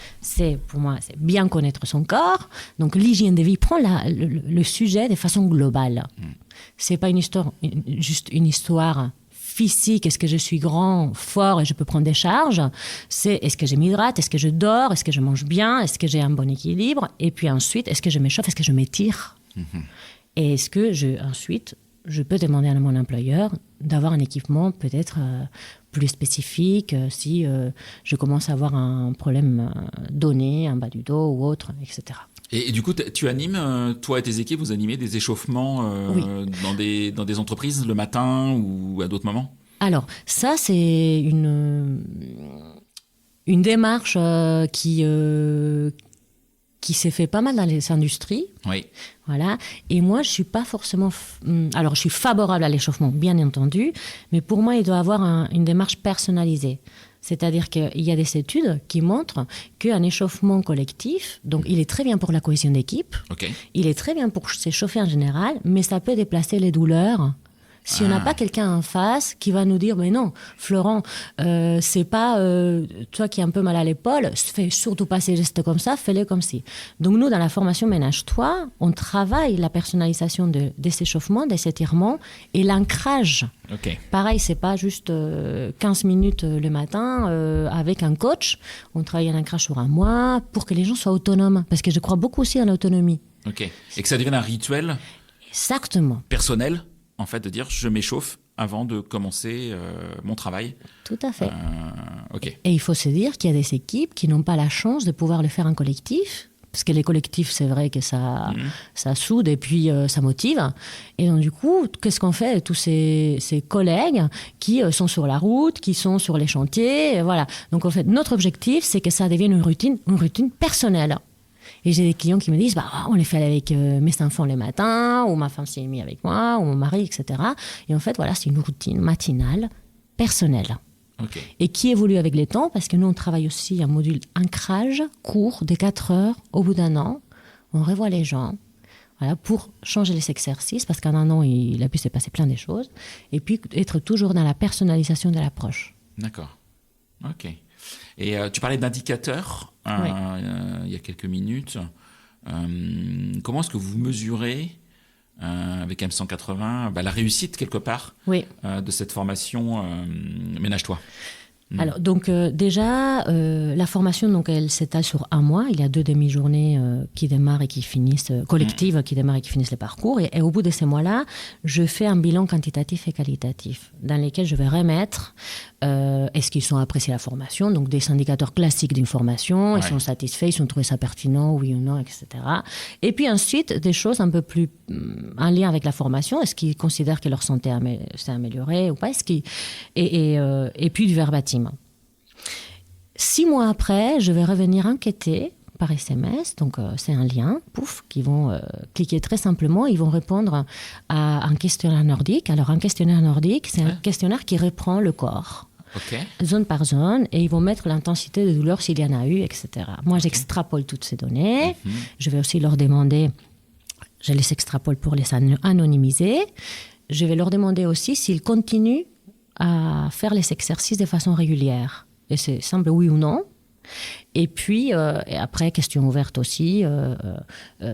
S2: pour moi, c'est bien connaître son corps. Donc, l'hygiène de vie prend le sujet de façon globale. C'est pas juste une histoire physique. Est-ce que je suis grand, fort et je peux prendre des charges? C'est est-ce que je m'hydrate? Est-ce que je dors? Est-ce que je mange bien? Est-ce que j'ai un bon équilibre? Et puis ensuite, est-ce que je m'échauffe? Est-ce que je m'étire? Et est-ce que ensuite, je peux demander à mon employeur d'avoir un équipement peut-être plus spécifique si je commence à avoir un problème donné, un bas du dos ou autre, etc.
S1: Et du coup, tu animes, toi et tes équipes, vous animez des échauffements
S2: Oui.
S1: dans des entreprises le matin ou à d'autres moments?
S2: Alors, ça, c'est une démarche qui s'est fait pas mal dans les industries.
S1: Oui.
S2: Voilà. Et moi, je suis pas forcément... Alors, je suis favorable à l'échauffement, bien entendu, mais pour moi, il doit avoir une démarche personnalisée. C'est-à-dire qu'il y a des études qui montrent qu'un échauffement collectif, donc il est très bien pour la cohésion d'équipe,
S1: Ok.
S2: il est très bien pour s'échauffer en général, mais ça peut déplacer les douleurs. Si on n'a pas quelqu'un en face qui va nous dire, mais non, Florent, c'est pas toi qui as un peu mal à l'épaule, fais surtout pas ces gestes comme ça, fais-les comme ci. Donc nous, dans la formation Ménage-toi, on travaille la personnalisation des échauffements, des étirements et l'ancrage.
S1: Ok.
S2: Pareil, c'est pas juste 15 minutes le matin avec un coach. On travaille un ancrage sur un mois pour que les gens soient autonomes, parce que je crois beaucoup aussi à l'autonomie.
S1: Ok. Et que ça devienne un rituel
S2: Exactement.
S1: personnel, en fait, de dire je m'échauffe avant de commencer mon travail.
S2: Tout à fait.
S1: Ok.
S2: Et il faut se dire qu'il y a des équipes qui n'ont pas la chance de pouvoir le faire en collectif. Parce que les collectifs, c'est vrai que ça soude et puis ça motive. Et donc, du coup, qu'est-ce qu'on fait tous ces collègues qui sont sur la route, qui sont sur les chantiers, voilà. Donc, en fait, notre objectif, c'est que ça devienne une routine personnelle. Et j'ai des clients qui me disent, on les fait avec mes enfants les matins, ou ma femme s'y est mise avec moi, ou mon mari, etc. Et en fait, voilà, c'est une routine matinale, personnelle.
S1: Ok.
S2: Et qui évolue avec les temps, parce que nous, on travaille aussi un module ancrage court de 4 heures au bout d'un an. On revoit les gens, voilà, pour changer les exercices, parce qu'en un an, il a pu se passer plein de choses. Et puis, être toujours dans la personnalisation de l'approche.
S1: D'accord. Ok. Et tu parlais d'indicateurs
S2: Oui.
S1: il y a quelques minutes. Comment est-ce que vous mesurez avec M180 la réussite quelque part
S2: Oui.
S1: de cette formation Ménage-toi?
S2: Alors, donc, déjà, la formation, donc, elle s'étale sur un mois. Il y a 2 demi-journées qui démarrent et qui finissent, collectives, qui démarrent et qui finissent le parcours. Et au bout de ces mois-là, je fais un bilan quantitatif et qualitatif dans lesquels je vais remettre est-ce qu'ils ont apprécié la formation, donc des indicateurs classiques d'une formation,
S1: Ouais.
S2: ils sont satisfaits, ils ont trouvé ça pertinent, oui ou non, etc. Et puis ensuite, des choses un peu plus en lien avec la formation. Est-ce qu'ils considèrent que leur santé s'est améliorée ou pas? Et puis du verbatim. 6 mois après, je vais revenir enquêter par SMS, donc c'est un lien, pouf, qu'ils vont cliquer très simplement, ils vont répondre à un questionnaire nordique. Alors un questionnaire nordique, c'est un questionnaire qui reprend le corps, zone par zone, et ils vont mettre l'intensité de douleur s'il y en a eu, etc. Moi, j'extrapole toutes ces données, je vais aussi leur demander, je les extrapole pour les anonymiser, je vais leur demander aussi s'ils continuent à faire les exercices de façon régulière. Et c'est simple, oui ou non. Et puis, et après, question ouverte aussi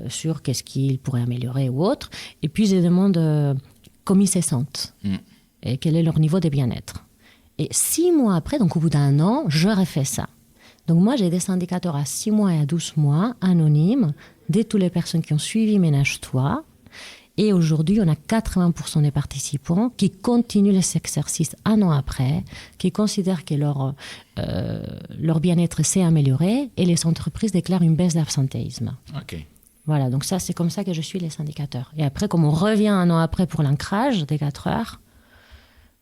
S2: sur qu'est-ce qu'ils pourraient améliorer ou autre. Et puis, je demande comment ils se sentent et quel est leur niveau de bien-être. Et 6 mois après, donc au bout d'un an, je refais ça. Donc moi, j'ai des indicateurs à 6 mois et à 12 mois, anonymes, de toutes les personnes qui ont suivi Ménage-toi. Et aujourd'hui, on a 80% des participants qui continuent les exercices un an après, qui considèrent que leur bien-être s'est amélioré, et les entreprises déclarent une baisse d'absentéisme.
S1: Ok.
S2: Voilà, donc ça, c'est comme ça que je suis les indicateurs. Et après, comme on revient un an après pour l'ancrage des 4 heures,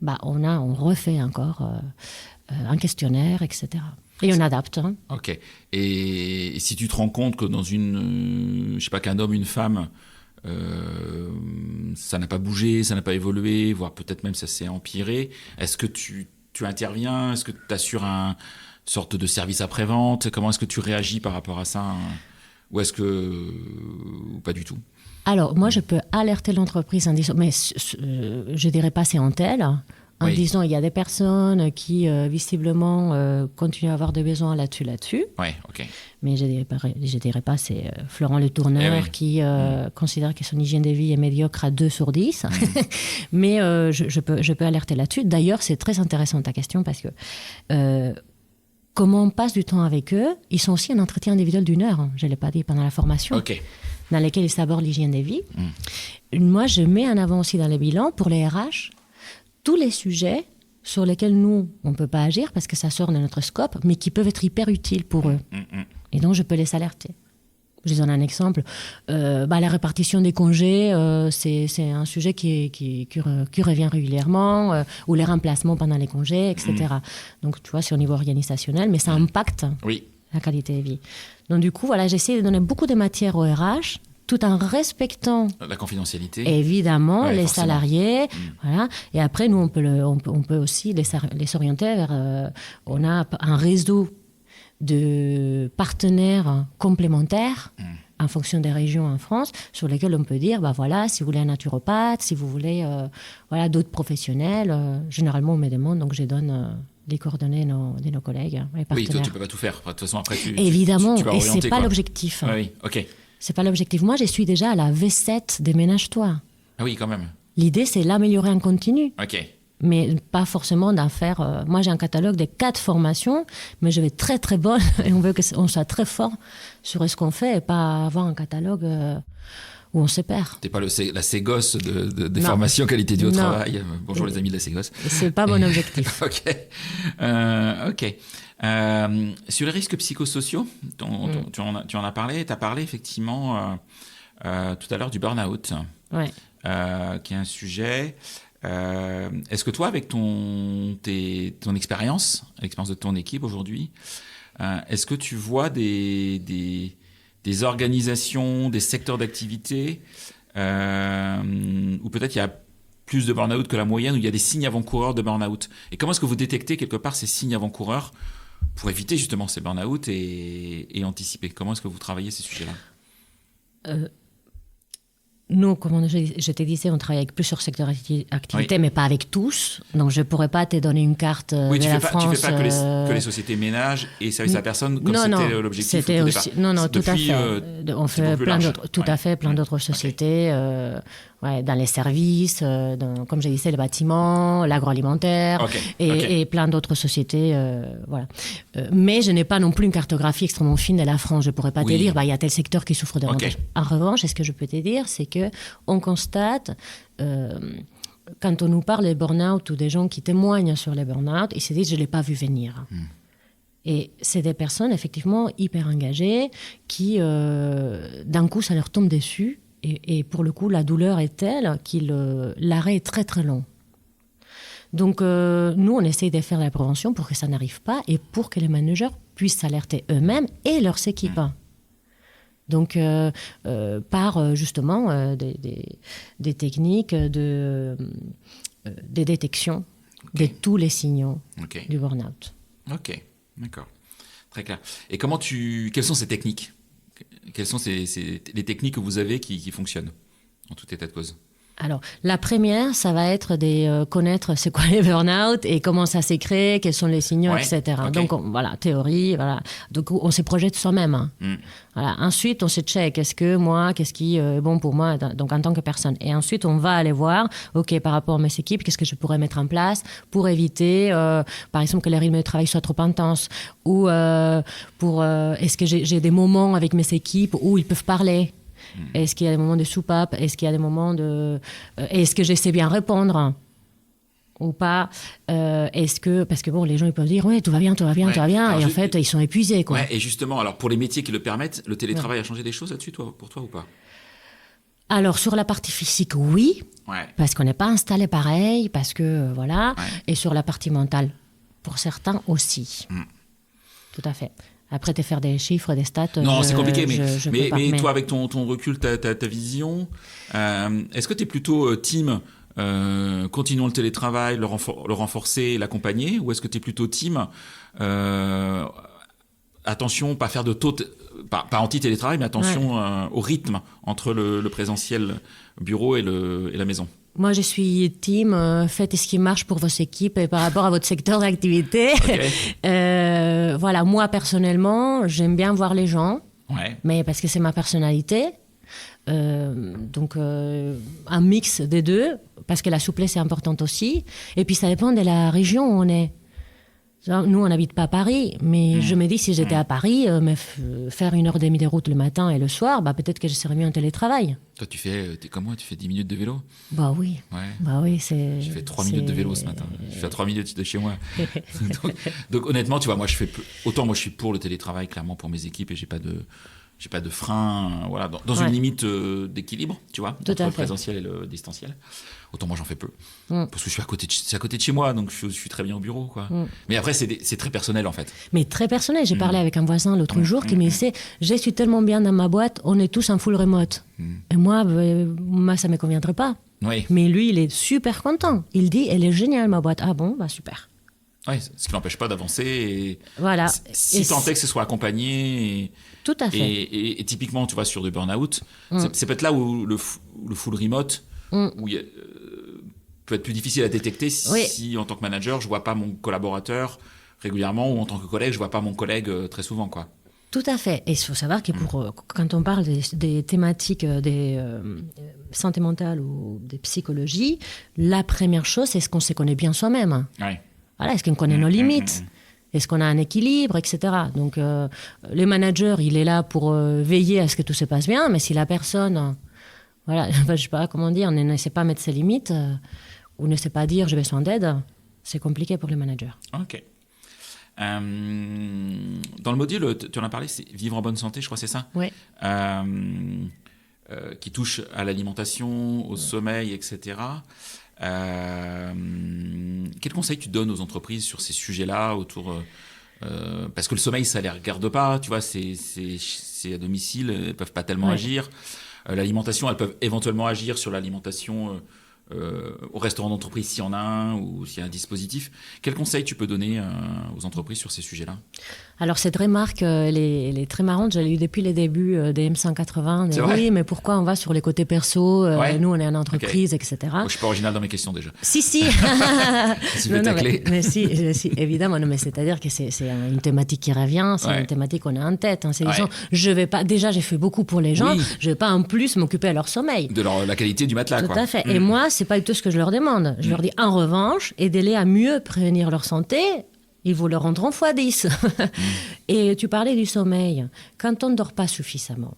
S2: on refait encore un questionnaire, etc. Et on adapte. Hein.
S1: Ok. Et si tu te rends compte que dans je sais pas, qu'un homme, une femme, ça n'a pas bougé, ça n'a pas évolué, voire peut-être même ça s'est empiré, est-ce que tu interviens? Est-ce que tu assures une sorte de service après-vente? Comment est-ce que tu réagis par rapport à ça? Ou est-ce que... ou pas du tout?
S2: Alors, moi, je peux alerter l'entreprise en disant, mais je dirais pas c'est en tel, en disant il y a des personnes qui visiblement continuent à avoir des besoins là-dessus.
S1: Ouais, ok.
S2: Mais je dirais pas c'est Florent le tourneur qui considère que son hygiène de vie est médiocre à 2 sur 10. Mais je peux alerter là-dessus. D'ailleurs, c'est très intéressant ta question parce que comment on passe du temps avec eux, ils sont aussi un entretien individuel d'1 heure, je ne l'ai pas dit, pendant la formation.
S1: Ok.
S2: Dans lesquels ils abordent l'hygiène de vie. Moi, je mets en avant aussi dans les bilans, pour les RH, tous les sujets sur lesquels nous, on ne peut pas agir parce que ça sort de notre scope, mais qui peuvent être hyper utiles pour eux. Et donc, je peux les alerter. Je donne un exemple. La répartition des congés, c'est un sujet qui revient régulièrement, ou les remplacements pendant les congés, etc. Donc, tu vois, c'est au niveau organisationnel, mais ça impacte la qualité de vie. Donc, du coup, voilà, j'essaie de donner beaucoup de matière au RH, tout en respectant
S1: la confidentialité.
S2: Évidemment, les salariés. Voilà. Et après, nous, on peut aussi les orienter vers... on a un réseau de partenaires complémentaires en fonction des régions en France, sur lesquels on peut dire, voilà, si vous voulez un naturopathe, si vous voulez d'autres professionnels, généralement on me demande, donc je donne les coordonnées de nos collègues.
S1: Oui, toi tu peux pas tout faire. De toute façon, après
S2: évidemment,
S1: tu vas orienter,
S2: et c'est pas l'objectif.
S1: Oui, ok.
S2: C'est pas l'objectif. Moi, je suis déjà à la V7 des Ménage-toi.
S1: Ah oui, quand même.
S2: L'idée, c'est l'améliorer en continu.
S1: Ok.
S2: Mais pas forcément d'en faire... moi, j'ai un catalogue de 4 formations, mais je vais être très, très bonne et on veut qu'on soit très fort sur ce qu'on fait et pas avoir un catalogue où on se perd.
S1: T'es pas la Ségos des formations qualité du travail. Bonjour les amis de la Ségos.
S2: C'est pas mon objectif.
S1: Ok. Sur les risques psychosociaux, tu en as parlé. Tu as parlé effectivement tout à l'heure du burn-out, qui est un sujet... est-ce que toi, avec ton expérience, l'expérience de ton équipe aujourd'hui, est-ce que tu vois des organisations, des secteurs d'activité où peut-être il y a plus de burn-out que la moyenne, où il y a des signes avant-coureurs de burn-out? Et comment est-ce que vous détectez quelque part ces signes avant-coureurs pour éviter justement ces burn-out et anticiper? Comment est-ce que vous travaillez ces sujets-là?
S2: Nous, comme je te disais, on travaille avec plusieurs secteurs d'activité, mais pas avec tous. Donc, je ne pourrais pas te donner une carte de la France.
S1: Tu ne fais pas que les sociétés ménages et services à la personne, comme c'était l'objectif
S2: c'était aussi, non, tout à fait. On fait plein d'autres, plein d'autres sociétés, dans les services, comme je disais, les bâtiments, l'agroalimentaire, et plein d'autres sociétés. Voilà. Mais je n'ai pas non plus une cartographie extrêmement fine de la France. Je ne pourrais pas te dire, il y a tel secteur qui souffre davantage. En revanche, ce que je peux te dire, c'est qu'on constate, quand on nous parle des burn-out ou des gens qui témoignent sur les burn-out, ils se disent, je ne l'ai pas vu venir. Et c'est des personnes, effectivement, hyper engagées, qui, d'un coup, ça leur tombe dessus. Et pour le coup, la douleur est telle que l'arrêt est très, très long. Donc, nous, on essaye de faire la prévention pour que ça n'arrive pas et pour que les managers puissent s'alerter eux-mêmes et leurs équipes. Donc, par justement des techniques de détection de tous les signaux du burn-out.
S1: Ok, d'accord. Très clair. Et quelles sont ces techniques? Quelles sont les techniques que vous avez qui fonctionnent en tout état de cause?
S2: Alors, la première, ça va être de connaître c'est quoi les burn-out et comment ça s'est créé, quels sont les signaux, etc. Donc, voilà, théorie, voilà. Donc, on se projette soi-même. Voilà. Ensuite, on se check, qu'est-ce qui est bon pour moi, donc en tant que personne. Et ensuite, on va aller voir, par rapport à mes équipes, qu'est-ce que je pourrais mettre en place pour éviter, par exemple, que le rythme de travail soit trop intense, ou est-ce que j'ai des moments avec mes équipes où ils peuvent parler? Est-ce qu'il y a des moments de soupape? Est-ce qu'il y a des moments de... est-ce que je sais bien répondre ou pas? Parce que bon, les gens ils peuvent dire tout va bien, alors, et en fait ils sont épuisés, quoi.
S1: Et justement, alors pour les métiers qui le permettent, le télétravail a changé des choses là-dessus, pour toi ou pas?
S2: Alors sur la partie physique, oui, parce qu'on n'est pas installé pareil, parce que voilà, et sur la partie mentale, pour certains aussi. Tout à fait. Après, te faire des chiffres, des stats...
S1: Non, c'est compliqué, mais toi, avec ton recul, ta vision, est-ce que tu es plutôt team continuons le télétravail, le renforcer, l'accompagner, ou est-ce que tu es plutôt team attention, pas faire de taux... Pas anti-télétravail, mais attention au rythme entre le présentiel bureau et la maison?
S2: Moi, je suis team, faites ce qui marche pour vos équipes et par rapport à votre secteur d'activité. Voilà, moi, personnellement, j'aime bien voir les gens, mais parce que c'est ma personnalité. Donc, un mix des deux, parce que la souplesse est importante aussi. Et puis, ça dépend de la région où on est. Nous, on n'habite pas à Paris, mais je me dis, si j'étais à Paris, faire 1h30 de route le matin et le soir, peut-être que je serais mieux en télétravail.
S1: Toi, t'es comme moi, tu fais 10 minutes de vélo?
S2: Bah oui. C'est...
S1: J'ai fait 3 minutes de vélo ce matin. Je fais à 3 minutes de chez moi. donc, honnêtement, tu vois, moi, autant moi, je suis pour le télétravail, clairement, pour mes équipes, et j'ai pas de frein, voilà, dans une limite d'équilibre, tu vois, entre le présentiel et le distanciel. Autant moi j'en fais peu, parce que je suis à côté de chez moi, donc je suis très bien au bureau, quoi. Mais après c'est très personnel en fait.
S2: Mais très personnel. J'ai parlé avec un voisin l'autre jour qui me disait, je suis tellement bien dans ma boîte, on est tous en full remote. Et moi ça me conviendrait pas.
S1: Oui.
S2: Mais lui il est super content. Il dit, elle est géniale ma boîte. Ah bon, super.
S1: Oui, ce qui n'empêche pas d'avancer. Et
S2: voilà.
S1: Si tant est que ce soit accompagné.
S2: Tout à fait.
S1: Et typiquement, tu vois, sur du burn-out, c'est peut-être là où le full remote peut être plus difficile à détecter si, en tant que manager, je vois pas mon collaborateur régulièrement, ou en tant que collègue, je vois pas mon collègue très souvent, quoi.
S2: Tout à fait. Et il faut savoir que quand on parle des thématiques des santé mentale ou des psychologies, la première chose, c'est ce qu'on se connaît bien soi-même.
S1: Ouais.
S2: Voilà, est-ce qu'on connaît nos limites ? Est-ce qu'on a un équilibre, etc. Donc, le manager, il est là pour veiller à ce que tout se passe bien, mais si la personne, je sais pas comment dire, ne sait pas mettre ses limites ou ne sait pas dire j'ai besoin d'aide, c'est compliqué pour le manager.
S1: Ok. Dans le module, tu en as parlé, c'est vivre en bonne santé, je crois, c'est ça ?
S2: Oui.
S1: Qui touche à l'alimentation, au sommeil, etc. Quel conseil tu donnes aux entreprises sur ces sujets-là parce que le sommeil, ça les regarde pas, tu vois, c'est à domicile, elles peuvent pas tellement agir. L'alimentation, elles peuvent éventuellement agir sur l'alimentation au restaurant d'entreprise s'il y en a un ou s'il y a un dispositif. Quel conseil tu peux donner aux entreprises sur ces sujets-là ?
S2: Alors cette remarque, elle est très marrante, je l'ai eu depuis les débuts des M180. Oui, mais pourquoi on va sur les côtés perso, nous on est en entreprise, etc.
S1: Moi, je suis pas original dans mes questions déjà.
S2: Si. mais si, évidemment. Non, mais c'est-à-dire que c'est une thématique qui revient, c'est une thématique qu'on a en tête. C'est les gens, je vais pas, déjà j'ai fait beaucoup pour les gens, je vais pas en plus m'occuper de leur sommeil.
S1: De la qualité du matelas,
S2: Tout à fait. Et moi, c'est pas du tout ce que je leur demande. Je leur dis, en revanche, aidez-les à mieux prévenir leur santé. Ils vous le rendront x10. Et tu parlais du sommeil. Quand on ne dort pas suffisamment,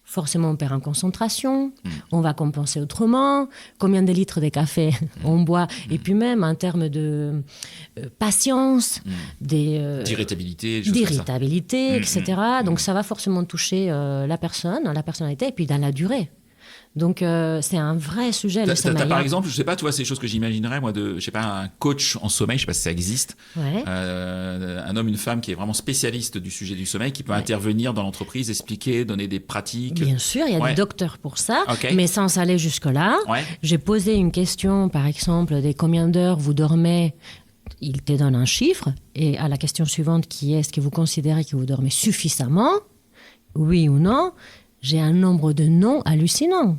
S2: forcément on perd en concentration, on va compenser autrement, combien de litres de café on boit, et puis même en termes de patience,
S1: d'irritabilité,
S2: etc. Donc ça va forcément toucher la personnalité, et puis dans la durée. Donc, c'est un vrai sujet, le sommeil.
S1: T'as par exemple, je sais pas, tu vois, ces choses que j'imaginerais, moi, je sais pas, un coach en sommeil, je sais pas si ça existe. Un homme, une femme qui est vraiment spécialiste du sujet du sommeil, qui peut intervenir dans l'entreprise, expliquer, donner des pratiques.
S2: Bien sûr, il y a des docteurs pour ça, mais sans aller jusque-là. J'ai posé une question, par exemple, de combien d'heures vous dormez. Il te donne un chiffre, et à la question suivante, qui est, est-ce que vous considérez que vous dormez suffisamment ? Oui ou non ? J'ai un nombre de non hallucinant.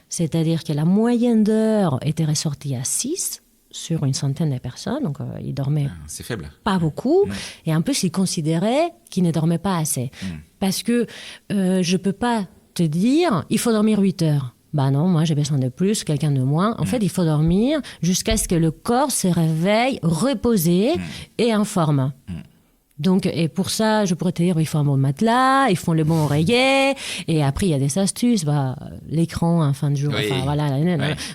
S2: C'est-à-dire que la moyenne d'heures était ressortie à 6 sur une centaine de personnes. Donc, ils dormaient
S1: c'est faible.
S2: Pas beaucoup. Et en plus, ils considéraient qu'ils ne dormaient pas assez. Parce que je ne peux pas te dire, il faut dormir 8 heures. Non, moi, j'ai besoin de plus, quelqu'un de moins. En fait, il faut dormir jusqu'à ce que le corps se réveille, reposé et en forme. Donc, et pour ça, je pourrais te dire, il faut un bon matelas, il faut le bon oreiller, et après, il y a des astuces, l'écran en fin de jour,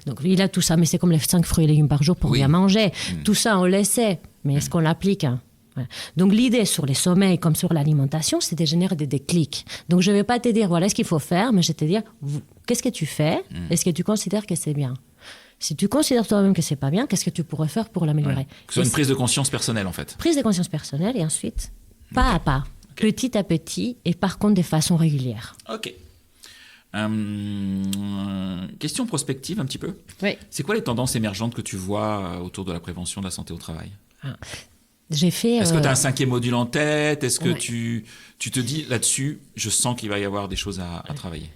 S2: Donc, il a tout ça, mais c'est comme les 5 fruits et légumes par jour pour bien manger. Tout ça, on le sait, mais est-ce qu'on l'applique ? Donc, l'idée sur les sommeils comme sur l'alimentation, c'est de générer des déclics. Donc, je ne vais pas te dire, voilà ce qu'il faut faire, mais je vais te dire, qu'est-ce que tu fais ? Est-ce que tu considères que c'est bien ? Si tu considères toi-même que c'est pas bien, qu'est-ce que tu pourrais faire pour l'améliorer ?
S1: Que ce soit une prise de conscience personnelle, en fait.
S2: Prise de conscience personnelle, et ensuite, pas à pas, petit à petit, et par contre de façon régulière.
S1: Ok. Question prospective, un petit peu.
S2: Oui.
S1: C'est quoi les tendances émergentes que tu vois autour de la prévention de la santé au travail ?
S2: J'ai fait...
S1: Est-ce que tu as un 5e module en tête ? Est-ce que tu te dis, là-dessus, je sens qu'il va y avoir des choses à travailler ?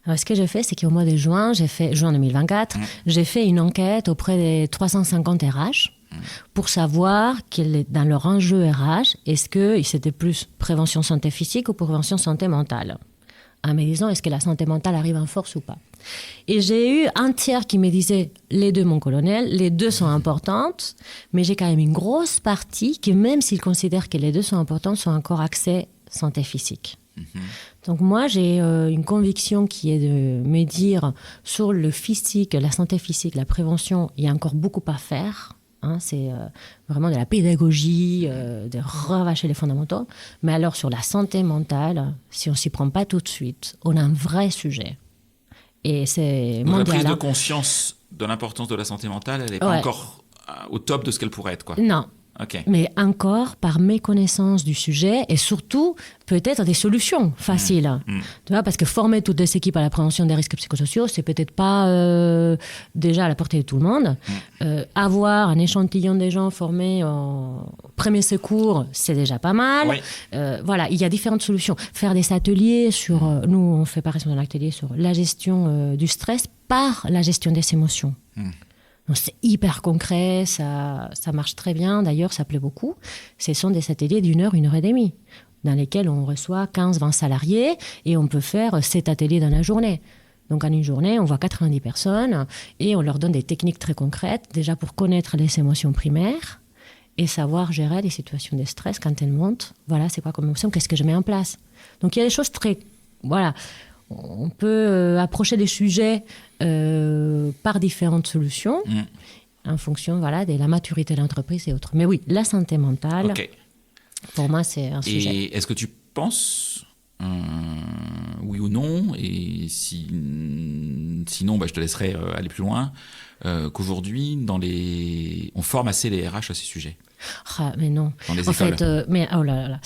S2: Alors, ce que j'ai fait, c'est qu'au mois de juin 2024, j'ai fait une enquête auprès des 350 RH pour savoir dans leur enjeu RH, est-ce que c'était plus prévention santé physique ou prévention santé mentale ? en me disant est-ce que la santé mentale arrive en force ou pas. Et j'ai eu un tiers qui me disait les deux, mon colonel, les deux sont importantes, mais j'ai quand même une grosse partie qui, même s'ils considèrent que les deux sont importantes, sont encore axés santé physique. Donc moi, j'ai une conviction qui est de me dire sur le physique, la santé physique, la prévention, il y a encore beaucoup à faire. C'est vraiment de la pédagogie, de ravacher les fondamentaux. Mais alors sur la santé mentale, si on ne s'y prend pas tout de suite, on a un vrai sujet. Et c'est
S1: donc la prise de conscience de l'importance de la santé mentale, elle n'est pas encore au top de ce qu'elle pourrait être, quoi.
S2: Non.
S1: Okay.
S2: Mais encore par méconnaissance du sujet et surtout peut-être des solutions faciles. Tu vois, parce que former toutes les équipes à la prévention des risques psychosociaux, c'est peut-être pas déjà à la portée de tout le monde. Avoir un échantillon des gens formés en premier secours, c'est déjà pas mal.
S1: Oui.
S2: Voilà, il y a différentes solutions. Faire des ateliers sur, nous on fait par exemple un atelier sur la gestion du stress par la gestion des émotions. Donc, c'est hyper concret, ça marche très bien. D'ailleurs, ça plaît beaucoup. Ce sont des ateliers d'1 heure, 1 heure et demie, dans lesquels on reçoit 15-20 salariés et on peut faire 7 ateliers dans la journée. Donc, en une journée, on voit 90 personnes et on leur donne des techniques très concrètes, déjà pour connaître les émotions primaires et savoir gérer les situations de stress quand elles montent. Voilà, c'est quoi comme émotion, qu'est-ce que je mets en place. Donc, il y a des choses très... Voilà. On peut approcher des sujets par différentes solutions en fonction de la maturité de l'entreprise et autres. Mais oui, la santé mentale, pour moi, c'est un sujet.
S1: Et est-ce que tu penses, oui ou non, et sinon, je te laisserai aller plus loin, qu'aujourd'hui, on forme assez les RH à ces sujets?
S2: Mais non.
S1: Dans les
S2: en
S1: écoles.
S2: fait, oh là là.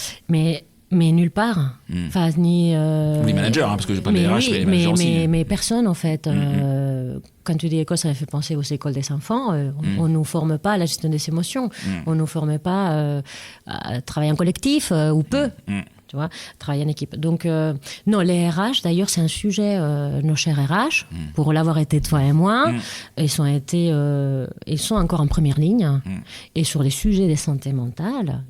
S2: Mais nulle part. Enfin, ni...
S1: Ou les managers, parce que je parle des RH, mais les managers aussi.
S2: Mais personne, en fait. Quand tu dis école, ça me fait penser aux écoles des enfants. On ne nous forme pas à la gestion des émotions. On ne nous forme pas à travailler en collectif, ou peu. Tu vois, travailler en équipe. Donc, non, les RH, d'ailleurs, c'est un sujet, nos chers RH, pour l'avoir été toi et moi, ils sont encore en première ligne. Et sur les sujets de santé mentale,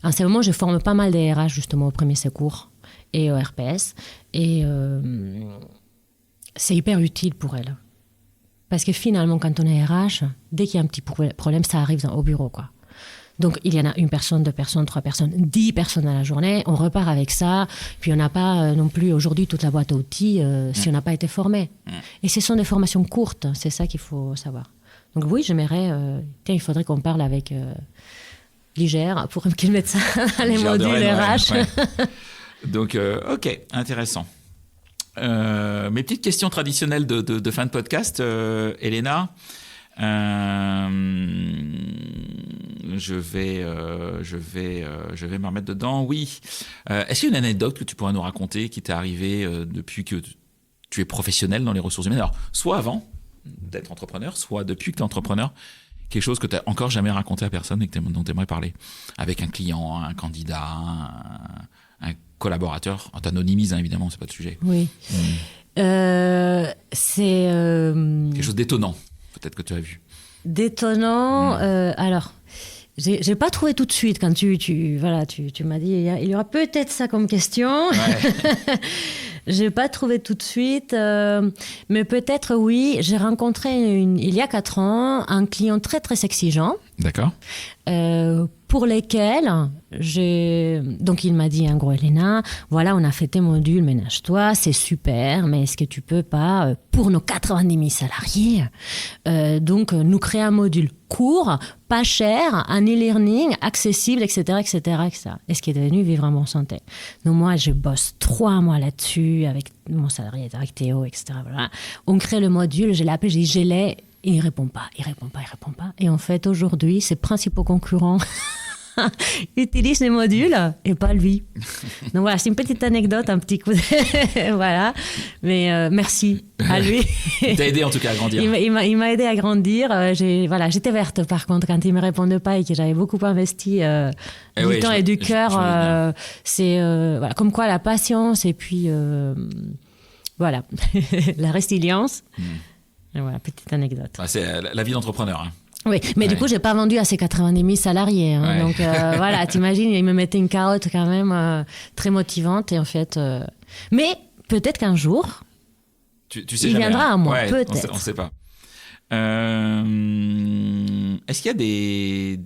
S2: en ce moment, je forme pas mal des RH justement au premier secours et au RPS. Et c'est hyper utile pour elles. Parce que finalement, quand on est RH, dès qu'il y a un petit problème, ça arrive au bureau, quoi. Donc, il y en a 1 personne, 2 personnes, 3 personnes, 10 personnes à la journée. On repart avec ça. Puis, on n'a pas non plus aujourd'hui toute la boîte à outils si on n'a pas été formé. Et ce sont des formations courtes. C'est ça qu'il faut savoir. Donc, oui, j'aimerais... il faudrait qu'on parle avec... l'IGR pour qu'ils mettent ça dans les modules RH.
S1: Ouais. Donc, ok, intéressant. Mes petites questions traditionnelles de fin de podcast, Elena. Je vais me remettre dedans. Oui. Est-ce qu'il y a une anecdote que tu pourrais nous raconter qui t'est arrivée depuis que tu es professionnel dans les ressources humaines? Alors, soit avant d'être entrepreneur, soit depuis que tu es entrepreneur. Quelque chose que tu n'as encore jamais raconté à personne et dont tu aimerais parler avec un client, un candidat, un collaborateur. On t'anonymise, évidemment, c'est pas le sujet.
S2: Oui. C'est...
S1: Quelque chose d'étonnant, peut-être que tu as vu.
S2: D'étonnant. Alors, j'ai pas trouvé tout de suite quand tu m'as dit il y aura peut-être ça comme question. Ouais. J'ai pas trouvé tout de suite, mais peut-être oui. J'ai rencontré il y a 4 ans un client très très exigeant.
S1: D'accord.
S2: Pour lesquels donc il m'a dit en gros, Elena, voilà, on a fait tes modules, ménage-toi, c'est super, mais est-ce que tu peux pas, pour nos 90 000 salariés, donc nous créer un module court, pas cher, un e-learning accessible, etc., etc., etc. Et ce qui est devenu Vivre en bonne santé. Donc moi, je bosse 3 mois là-dessus avec mon salarié, avec Théo, etc. Voilà. On crée le module, je l'ai appelé, j'ai dit, je l'ai. Et il répond pas. Et en fait, aujourd'hui, ses principaux concurrents utilisent les modules et pas lui. Donc voilà, c'est une petite anecdote, un petit coup de... voilà. Mais merci à lui.
S1: Il t'a aidé en tout cas à grandir.
S2: Il m'a aidé à grandir. J'étais verte par contre quand il me répondait pas et que j'avais beaucoup investi du temps et du cœur. C'est voilà, comme quoi la patience et puis voilà, la résilience. Et voilà, petite anecdote.
S1: C'est la vie d'entrepreneur. Hein.
S2: Oui, mais du coup, j'ai pas vendu à ces 90 000 salariés. Hein.
S1: Ouais.
S2: Donc voilà, t'imagines, ils me mettaient une carotte quand même très motivante. Et en fait, mais peut-être qu'un jour,
S1: Tu sais
S2: il
S1: jamais,
S2: viendra
S1: hein.
S2: à moi,
S1: Ouais,
S2: peut-être.
S1: On sait pas. Est-ce qu'il y a des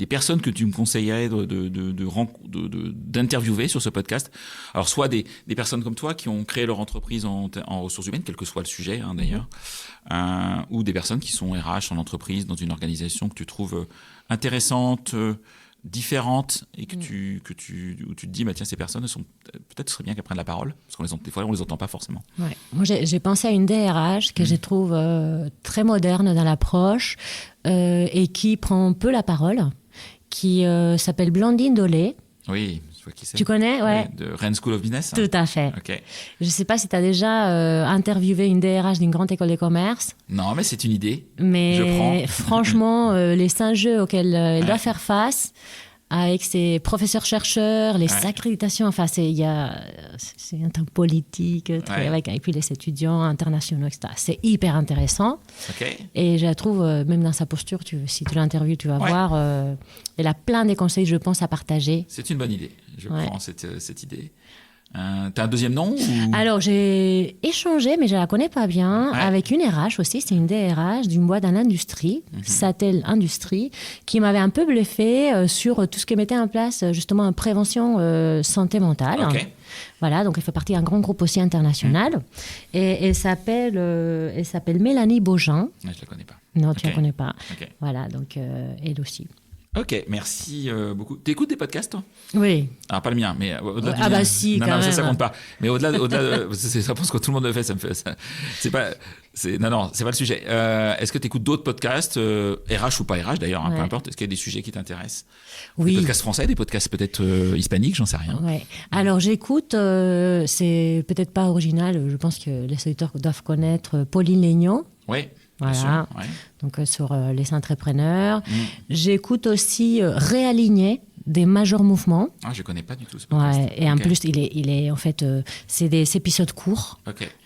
S1: personnes que tu me conseillerais d'interviewer sur ce podcast? Alors, soit des personnes comme toi qui ont créé leur entreprise en ressources humaines, quel que soit le sujet, hein, d'ailleurs, ou des personnes qui sont RH en entreprise, dans une organisation que tu trouves intéressante, différente, et où tu te dis, bah, tiens, ces personnes peut-être ce serait bien qu'elles prennent la parole, parce des fois on les entend pas forcément.
S2: Ouais. Moi, j'ai pensé à une DRH que je trouve très moderne dans l'approche et qui prend un peu la parole, qui s'appelle Blandine Dolé.
S1: Oui, je vois qui c'est.
S2: Tu connais? Ouais.
S1: De Rennes School of Business.
S2: Tout à fait.
S1: Ok.
S2: Je ne sais pas si tu as déjà interviewé une DRH d'une grande école de commerce.
S1: Non, mais c'est une idée.
S2: Mais
S1: je prends.
S2: Franchement, les enjeux auxquels elle doit faire face, avec ses professeurs-chercheurs, les accréditations, enfin, c'est un temps politique, avec puis les étudiants internationaux, etc. C'est hyper intéressant.
S1: Ok.
S2: Et je la trouve, même dans sa posture, si tu l'interviews, tu vas voir, elle a plein de conseils, je pense, à partager.
S1: C'est une bonne idée. Je prends cette idée. T'as un deuxième nom ou...
S2: Alors, j'ai échangé, mais je ne la connais pas bien, avec une RH aussi. C'est une DRH d'une boîte dans l'industrie, Satel Industrie, qui m'avait un peu bluffé sur tout ce qu'elle mettait en place, justement, en prévention santé mentale.
S1: Ok.
S2: Voilà, donc elle fait partie d'un grand groupe aussi international. Et elle s'appelle Mélanie Beaujean.
S1: Je ne la connais pas.
S2: Non, tu ne la connais pas.
S1: Okay.
S2: Voilà, donc elle aussi.
S1: Ok, merci beaucoup. T'écoutes des podcasts, toi?
S2: Oui.
S1: Alors, pas le mien, mais au-delà du mien.
S2: Bah si,
S1: non,
S2: quand même.
S1: Ça compte pas. Mais au-delà je pense que tout le monde le fait, ça me fait ça. C'est pas le sujet. Est-ce que t'écoutes d'autres podcasts, RH ou pas RH d'ailleurs, peu importe. Est-ce qu'il y a des sujets qui t'intéressent?
S2: Oui.
S1: Des podcasts français, des podcasts peut-être hispaniques, j'en sais rien.
S2: Ouais. Alors j'écoute, c'est peut-être pas original, je pense que les auditeurs doivent connaître Pauline Lénion.
S1: Oui.
S2: Voilà, donc sur les entrepreneurs. J'écoute aussi Réaligner des Major Mouvements.
S1: Ah, je connais pas du tout ce podcast.
S2: Ouais, et en plus, il est en fait, c'est des épisodes courts,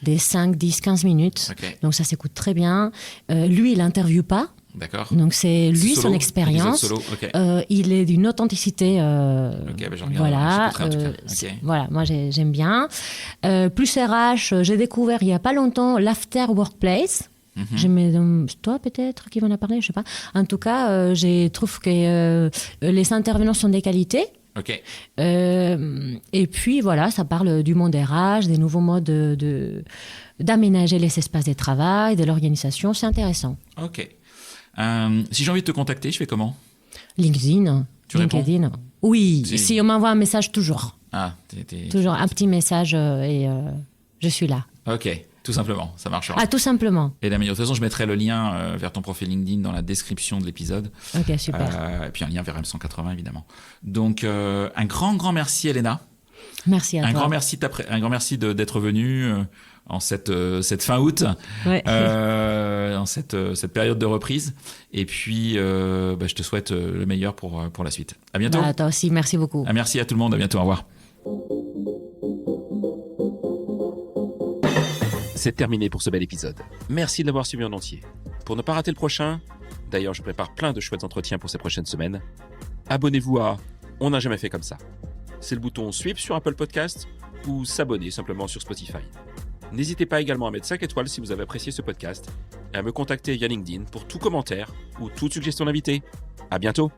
S2: des 5, 10, 15 minutes. Donc ça s'écoute très bien. Lui, il n'interviewe pas.
S1: D'accord.
S2: Donc c'est lui, son expérience. Il est d'une authenticité. Voilà. Voilà, moi j'aime bien. Plus RH, j'ai découvert il n'y a pas longtemps l'After Workplace. Toi peut-être qui m'en a parlé, je sais pas. En tout cas, je trouve que les intervenants sont des qualités.
S1: Ok.
S2: Et puis voilà, ça parle du monde RH, des nouveaux modes d'aménager les espaces de travail, de l'organisation. C'est intéressant.
S1: Ok. Si j'ai envie de te contacter, je fais comment?
S2: LinkedIn.
S1: Tu réponds?
S2: Oui. Si on m'envoie un message, toujours. Toujours un petit message et je suis là.
S1: Ok. Tout simplement, ça marchera.
S2: Ah, tout simplement.
S1: Et de toute façon, je mettrai le lien vers ton profil LinkedIn dans la description de l'épisode.
S2: Ok, super.
S1: Et puis un lien vers M180, évidemment. Donc, un grand merci, Elena.
S2: Merci à toi.
S1: Un grand merci d'être venue en cette fin août, en cette période de reprise. Et puis, je te souhaite le meilleur pour la suite. À bientôt.
S2: Toi aussi, merci beaucoup.
S1: Merci à tout le monde. À bientôt. Au revoir. C'est terminé pour ce bel épisode. Merci de l'avoir suivi en entier. Pour ne pas rater le prochain, d'ailleurs je prépare plein de chouettes entretiens pour ces prochaines semaines, abonnez-vous à On n'a jamais fait comme ça. C'est le bouton suivre sur Apple Podcast ou s'abonner simplement sur Spotify. N'hésitez pas également à mettre 5 étoiles si vous avez apprécié ce podcast et à me contacter via LinkedIn pour tout commentaire ou toute suggestion d'invité. À bientôt.